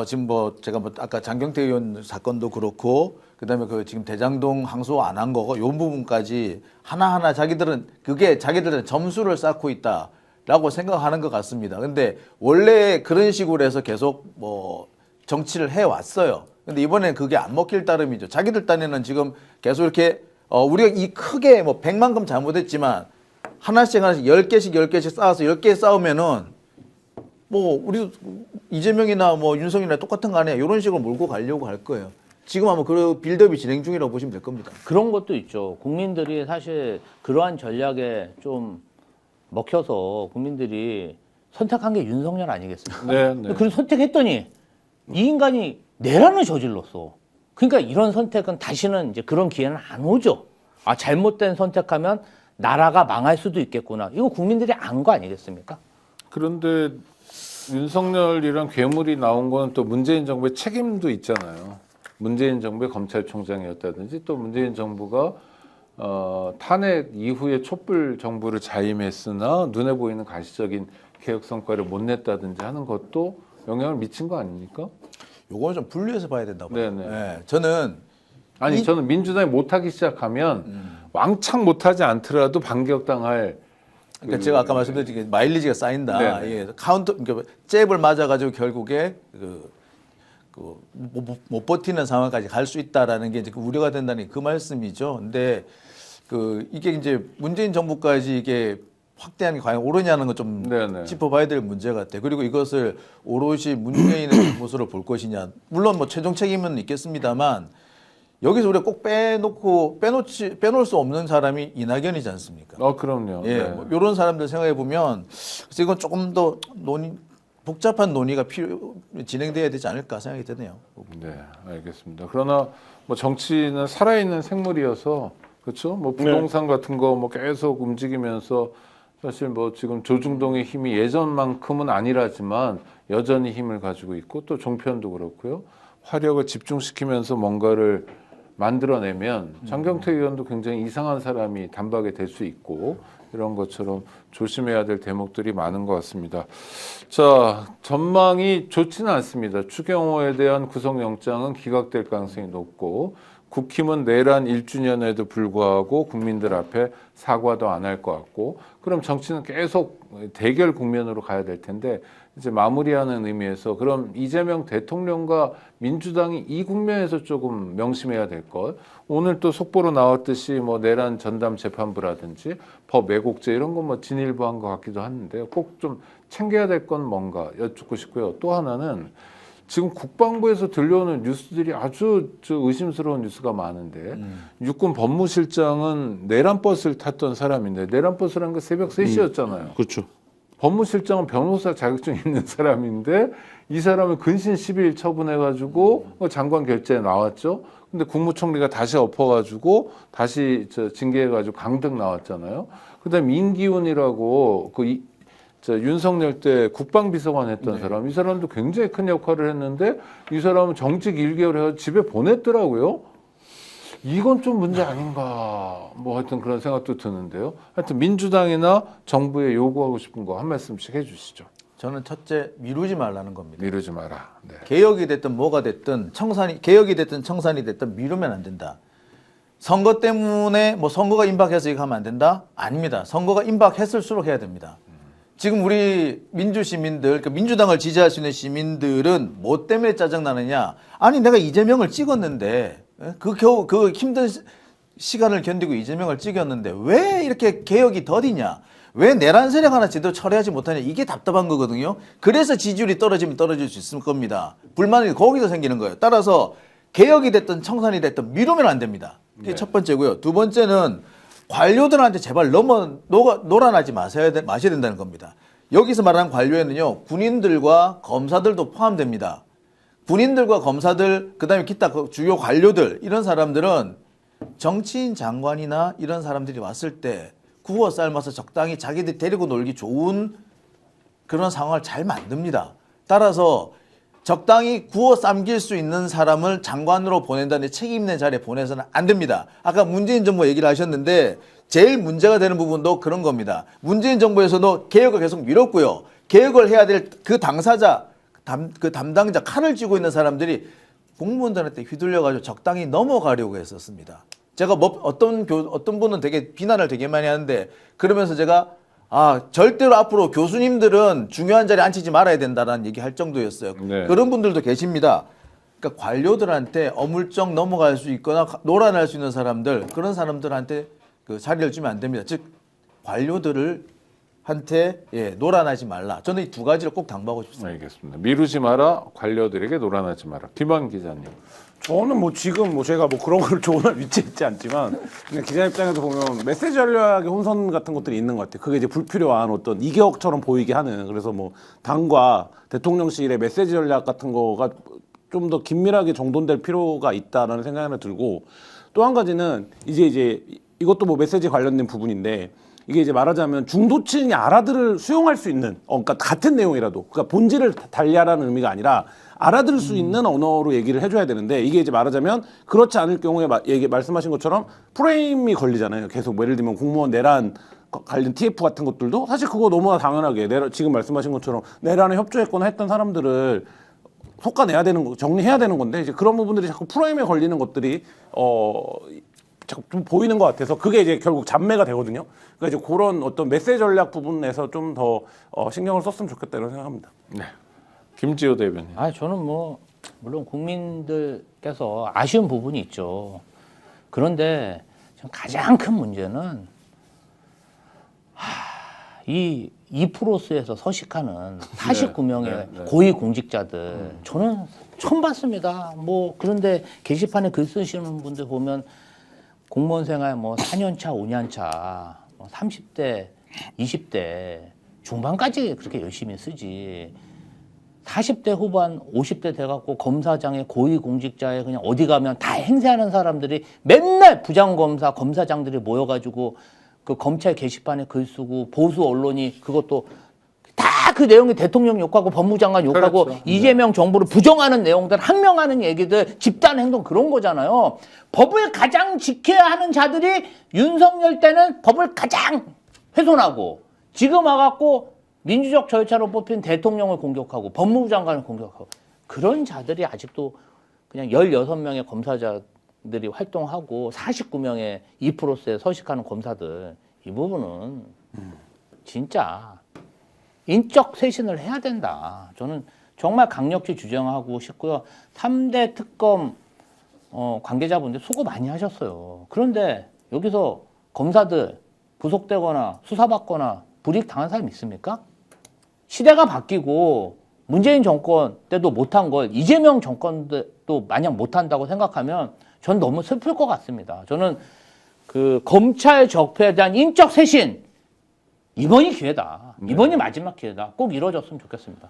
지금 뭐 제가 뭐 아까 장경태 의원 사건도 그렇고 그다음에 그 지금 대장동 항소 안 한 거고 요 부분까지 하나하나 자기들은 그게 자기들은 점수를 쌓고 있다라고 생각하는 것 같습니다. 근데 원래 그런 식으로 해서 계속 뭐 정치를 해 왔어요. 근데 이번엔 그게 안 먹힐 따름이죠. 자기들 딴에는 지금 계속 이렇게 우리가 이 크게 뭐 100만큼 잘못했지만 하나씩 10개씩 쌓아서 10개 싸우면은 뭐 우리 이재명이나 뭐 윤석열이나 똑같은 거 아니야. 이런 식으로 몰고 가려고 할 거예요. 지금 아마 그 빌드업이 진행 중이라고 보시면 될 겁니다. 그런 것도 있죠. 국민들이 사실 그러한 전략에 좀 먹혀서 국민들이 선택한 게 윤석열 아니겠습니까? 네, 네. 그래서 선택했더니 이 인간이 내란을 저질렀어. 그러니까 이런 선택은 다시는 이제 그런 기회는 안 오죠. 아, 잘못된 선택하면 나라가 망할 수도 있겠구나. 이거 국민들이 안 거 아니겠습니까? 그런데 윤석열이랑 괴물이 나온 거는 또 문재인 정부의 책임도 있잖아요. 문재인 정부의 검찰총장이었다든지 또 문재인 정부가 탄핵 이후에 촛불 정부를 자임했으나 눈에 보이는 가시적인 개혁 성과를 못 냈다든지 하는 것도 영향을 미친 거 아닙니까? 요거는 좀 분리해서 봐야 된다고 봐요. 네네. 네, 저는 저는 민주당이 못하기 시작하면 왕창 못하지 않더라도 반격당할. 그러니까 제가 아까 말씀드린 마일리지가 쌓인다. 네네. 예, 카운터 그러니까 잽을 맞아가지고 결국에 못 버티는 상황까지 갈 수 있다라는 게 이제 그 우려가 된다는 그 말씀이죠. 근데 이게 이제 문재인 정부까지 이게 확대하는 게 과연 옳으냐는 거 좀 네네. 짚어봐야 될 문제 같아요. 그리고 이것을 오롯이 문재인의 모습으로 볼 것이냐. 물론 뭐 최종 책임은 있겠습니다만 여기서 우리가 꼭 빼놓을 수 없는 사람이 이낙연이지 않습니까? 그럼요. 예, 네. 뭐 이런 사람들 생각해 보면 그래서 이건 조금 더 복잡한 논의가 진행돼야 되지 않을까 생각이 드네요. 네, 알겠습니다. 그러나 뭐 정치는 살아있는 생물이어서 그렇죠. 뭐 부동산 같은 거 뭐 계속 움직이면서 사실 뭐 지금 조중동의 힘이 예전만큼은 아니라지만 여전히 힘을 가지고 있고 또 종편도 그렇고요. 화력을 집중시키면서 뭔가를 만들어내면 장경태 의원도 굉장히 이상한 사람이 단박에 될 수 있고 이런 것처럼 조심해야 될 대목들이 많은 것 같습니다. 자, 전망이 좋지는 않습니다. 추경호에 대한 구속영장은 기각될 가능성이 높고 국힘은 내란 1주년에도 불구하고 국민들 앞에 사과도 안 할 것 같고 그럼 정치는 계속 대결 국면으로 가야 될 텐데 이제 마무리하는 의미에서 그럼 이재명 대통령과 민주당이 이 국면에서 조금 명심해야 될 것. 오늘 또 속보로 나왔듯이 뭐 내란 전담 재판부라든지 법 왜곡죄 이런 거 뭐 진일보한 것 같기도 하는데요. 꼭 좀 챙겨야 될 건 뭔가 여쭙고 싶고요. 또 하나는 지금 국방부에서 들려오는 뉴스들이 아주 의심스러운 뉴스가 많은데 육군 법무실장은 내란 버스를 탔던 사람인데 내란 버스라는 게 새벽 3시였잖아요. 그렇죠. 법무실장은 변호사 자격증 있는 사람인데 이 사람을 근신 12일 처분해가지고 장관 결재에 나왔죠. 근데 국무총리가 다시 엎어가지고 다시 징계해가지고 강등 나왔잖아요. 그다음에 임기훈이라고 윤석열 때 국방비서관 했던 사람, 이 사람도 굉장히 큰 역할을 했는데 이 사람은 정직 1개월 해서 집에 보냈더라고요. 이건 좀 문제 아닌가 뭐 하여튼 그런 생각도 드는데요. 하여튼 민주당이나 정부에 요구하고 싶은 거 한 말씀씩 해주시죠. 저는 첫째 미루지 말라는 겁니다. 미루지 마라. 네. 개혁이 됐든 뭐가 됐든 개혁이 됐든 청산이 됐든 미루면 안 된다. 선거 때문에 뭐 선거가 임박해서 이거 하면 안 된다? 아닙니다. 선거가 임박했을수록 해야 됩니다. 지금 우리 민주 시민들, 그러니까 민주당을 지지할 수 있는 시민들은 뭐 때문에 짜증나느냐? 아니 내가 이재명을 찍었는데 그 힘든 시간을 견디고 이재명을 찍었는데 왜 이렇게 개혁이 더디냐? 왜 내란 세력 하나 제대로 처리하지 못하냐? 이게 답답한 거거든요. 그래서 지지율이 떨어지면 떨어질 수 있을 겁니다. 불만이 거기서 생기는 거예요. 따라서 개혁이 됐든 청산이 됐든 미루면 안 됩니다. 그게 첫 번째고요. 두 번째는 관료들한테 제발 놀아나지 마셔야 된다는 겁니다. 여기서 말하는 관료에는요, 군인들과 검사들도 포함됩니다. 군인들과 검사들, 그다음에 기타 주요 관료들, 이런 사람들은 정치인 장관이나 이런 사람들이 왔을 때 구워 삶아서 적당히 자기들 데리고 놀기 좋은 그런 상황을 잘 만듭니다. 따라서 적당히 구워 삶길 수 있는 사람을 장관으로 보낸다는 책임 있는 자리에 보내서는 안 됩니다. 아까 문재인 정부 얘기를 하셨는데 제일 문제가 되는 부분도 그런 겁니다. 문재인 정부에서도 개혁을 계속 미뤘고요. 개혁을 해야 될 그 당사자, 그 담당자, 칼을 쥐고 있는 사람들이 공무원들한테 휘둘려가지고 적당히 넘어가려고 했었습니다. 제가 어떤 분은 되게 비난을 되게 많이 하는데, 그러면서 제가 절대로 앞으로 교수님들은 중요한 자리에 앉히지 말아야 된다라는 얘기 할 정도였어요. 네. 그런 분들도 계십니다. 그러니까 관료들한테 어물쩍 넘어갈 수 있거나 놀아날 수 있는 사람들, 그런 사람들한테 그 자리를 주면 안 됩니다. 즉 관료들을 한테 놀아나지 말라. 저는 이 두 가지를 꼭 당부하고 싶습니다. 알겠습니다. 미루지 마라, 관료들에게 놀아나지 마라. 김한 기자님. 저는 뭐 지금 뭐 제가 뭐 그런 걸 조언할 위치에 있지 않지만 그냥 기자 입장에서 보면 메시지 전략의 혼선 같은 것들이 있는 것 같아요. 그게 이제 불필요한 어떤 이격처럼 보이게 하는, 그래서 뭐 당과 대통령실의 메시지 전략 같은 거가 좀 더 긴밀하게 정돈될 필요가 있다라는 생각이 하나 들고, 또 한 가지는 이제 이것도 뭐 메시지 관련된 부분인데, 이게 이제 말하자면 중도층이 알아들을 수용할 수 있는, 그러니까 같은 내용이라도, 그러니까 본질을 달리하라는 의미가 아니라 알아들을 수 있는 언어로 얘기를 해줘야 되는데, 이게 이제 말하자면 그렇지 않을 경우에 말씀하신 것처럼 프레임이 걸리잖아요. 계속 뭐 예를 들면 공무원 내란 관련 TF 같은 것들도 사실 그거 너무나 당연하게 지금 말씀하신 것처럼 내란에 협조했거나 했던 사람들을 속아내야 되는 거, 정리해야 되는 건데, 이제 그런 부분들이 자꾸 프레임에 걸리는 것들이 자꾸 좀 보이는 것 같아서 그게 이제 결국 잡매가 되거든요. 그러니까 이제 그런 어떤 메시지 전략 부분에서 좀 더 신경을 썼으면 좋겠다 이런 생각합니다. 네. 김지호 대변인. 저는 뭐 물론 국민들께서 아쉬운 부분이 있죠. 그런데 가장 큰 문제는 이 2%에서 서식하는 49명의 고위 공직자들, 저는 처음 봤습니다. 뭐 그런데 게시판에 글 쓰시는 분들 보면 공무원 생활 뭐 4년 차, 5년 차, 30대, 20대 중반까지 그렇게 열심히 쓰지. 40대 후반, 50대 돼갖고 검사장에 고위 공직자에 그냥 어디 가면 다 행세하는 사람들이 맨날 부장검사, 검사장들이 모여가지고 그 검찰 게시판에 글 쓰고 보수 언론이 그것도 다 그 내용이 대통령 욕하고 법무장관 욕하고 그렇죠. 이재명 정부를 부정하는 내용들, 항명하는 얘기들, 집단 행동 그런 거잖아요. 법을 가장 지켜야 하는 자들이 윤석열 때는 법을 가장 훼손하고, 지금 와갖고 민주적 절차로 뽑힌 대통령을 공격하고 법무부 장관을 공격하고, 그런 자들이 아직도 그냥 16명의 검사자들이 활동하고 49명의 2%에 서식하는 검사들, 이 부분은 진짜 인적 쇄신을 해야 된다. 저는 정말 강력히 주장하고 싶고요. 3대 특검 관계자분들 수고 많이 하셨어요. 그런데 여기서 검사들 구속되거나 수사받거나 불이익 당한 사람 있습니까? 시대가 바뀌고 문재인 정권 때도 못한 걸 이재명 정권 때도 마냥 못한다고 생각하면 전 너무 슬플 것 같습니다. 저는 그 검찰 적폐에 대한 인적 쇄신, 이번이 기회다. 이번이 마지막 기회다. 꼭 이루어졌으면 좋겠습니다.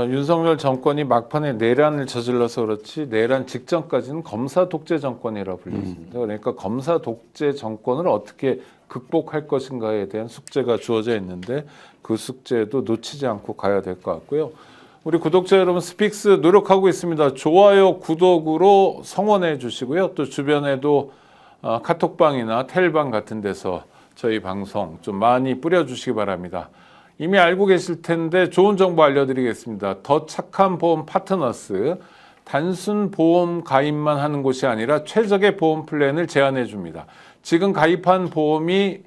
윤석열 정권이 막판에 내란을 저질러서 그렇지 내란 직전까지는 검사 독재 정권이라 불렸습니다. 그러니까 검사 독재 정권을 어떻게 극복할 것인가에 대한 숙제가 주어져 있는데 그 숙제도 놓치지 않고 가야 될 것 같고요. 우리 구독자 여러분, 스픽스 노력하고 있습니다. 좋아요, 구독으로 성원해 주시고요. 또 주변에도 카톡방이나 텔방 같은 데서 저희 방송 좀 많이 뿌려주시기 바랍니다. 이미 알고 계실 텐데 좋은 정보 알려드리겠습니다. 더 착한 보험 파트너스, 단순 보험 가입만 하는 곳이 아니라 최적의 보험 플랜을 제안해 줍니다. 지금 가입한 보험이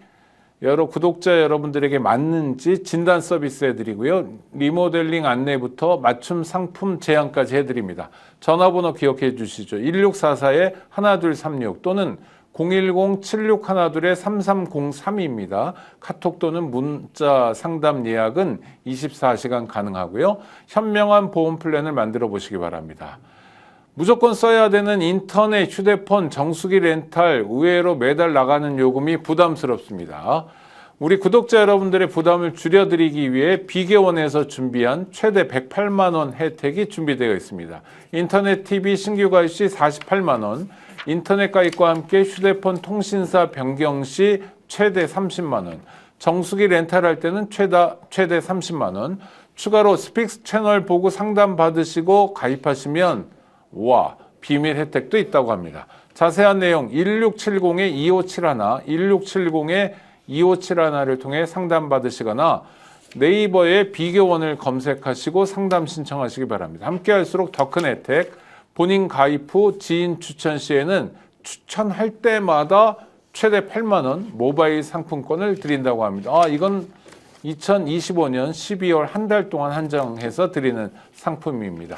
여러 구독자 여러분들에게 맞는지 진단 서비스 해드리고요. 리모델링 안내부터 맞춤 상품 제안까지 해드립니다. 전화번호 기억해 주시죠. 1644-1236 또는 010-7612-3303입니다. 카톡 또는 문자 상담 예약은 24시간 가능하고요. 현명한 보험 플랜을 만들어 보시기 바랍니다. 무조건 써야 되는 인터넷, 휴대폰, 정수기 렌탈 의외로 매달 나가는 요금이 부담스럽습니다. 우리 구독자 여러분들의 부담을 줄여드리기 위해 비계원에서 준비한 최대 108만 원 혜택이 준비되어 있습니다. 인터넷 TV 신규 가입 시 48만 원, 인터넷 가입과 함께 휴대폰 통신사 변경 시 최대 30만 원, 정수기 렌탈할 때는 최대 30만 원, 추가로 스픽스 채널 보고 상담 받으시고 가입하시면 와 비밀 혜택도 있다고 합니다. 자세한 내용 1670-2571, 1670-2571를 통해 상담 받으시거나 네이버에 비교원을 검색하시고 상담 신청하시기 바랍니다. 함께 할수록 더 큰 혜택, 본인 가입 후 지인 추천 시에는 추천할 때마다 최대 8만 원 모바일 상품권을 드린다고 합니다. 이건 2025년 12월 한 달 동안 한정해서 드리는 상품입니다.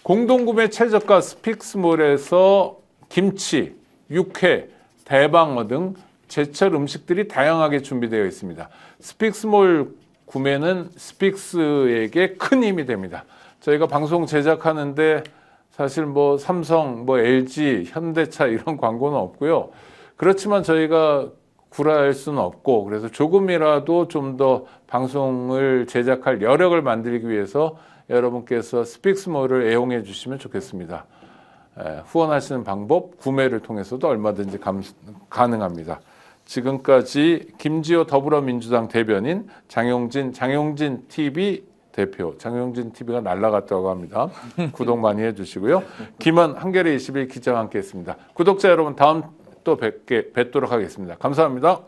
공동구매 최저가 스픽스몰에서 김치, 육회, 대방어 등 제철 음식들이 다양하게 준비되어 있습니다. 스픽스몰 구매는 스픽스에게 큰 힘이 됩니다. 저희가 방송 제작하는데 사실 뭐 삼성, 뭐 LG, 현대차 이런 광고는 없고요. 그렇지만 저희가 구라할 수는 없고 그래서 조금이라도 좀 더 방송을 제작할 여력을 만들기 위해서 여러분께서 스픽스몰을 애용해 주시면 좋겠습니다. 후원하시는 방법 구매를 통해서도 얼마든지 가능합니다. 지금까지 김지호 더불어민주당 대변인, 장용진 TV 대표, 장용진 TV가 날아갔다고 합니다. 구독 많이 해주시고요. 김한 한겨레 21 기자와 함께했습니다. 구독자 여러분 다음 또 뵙도록 하겠습니다. 감사합니다.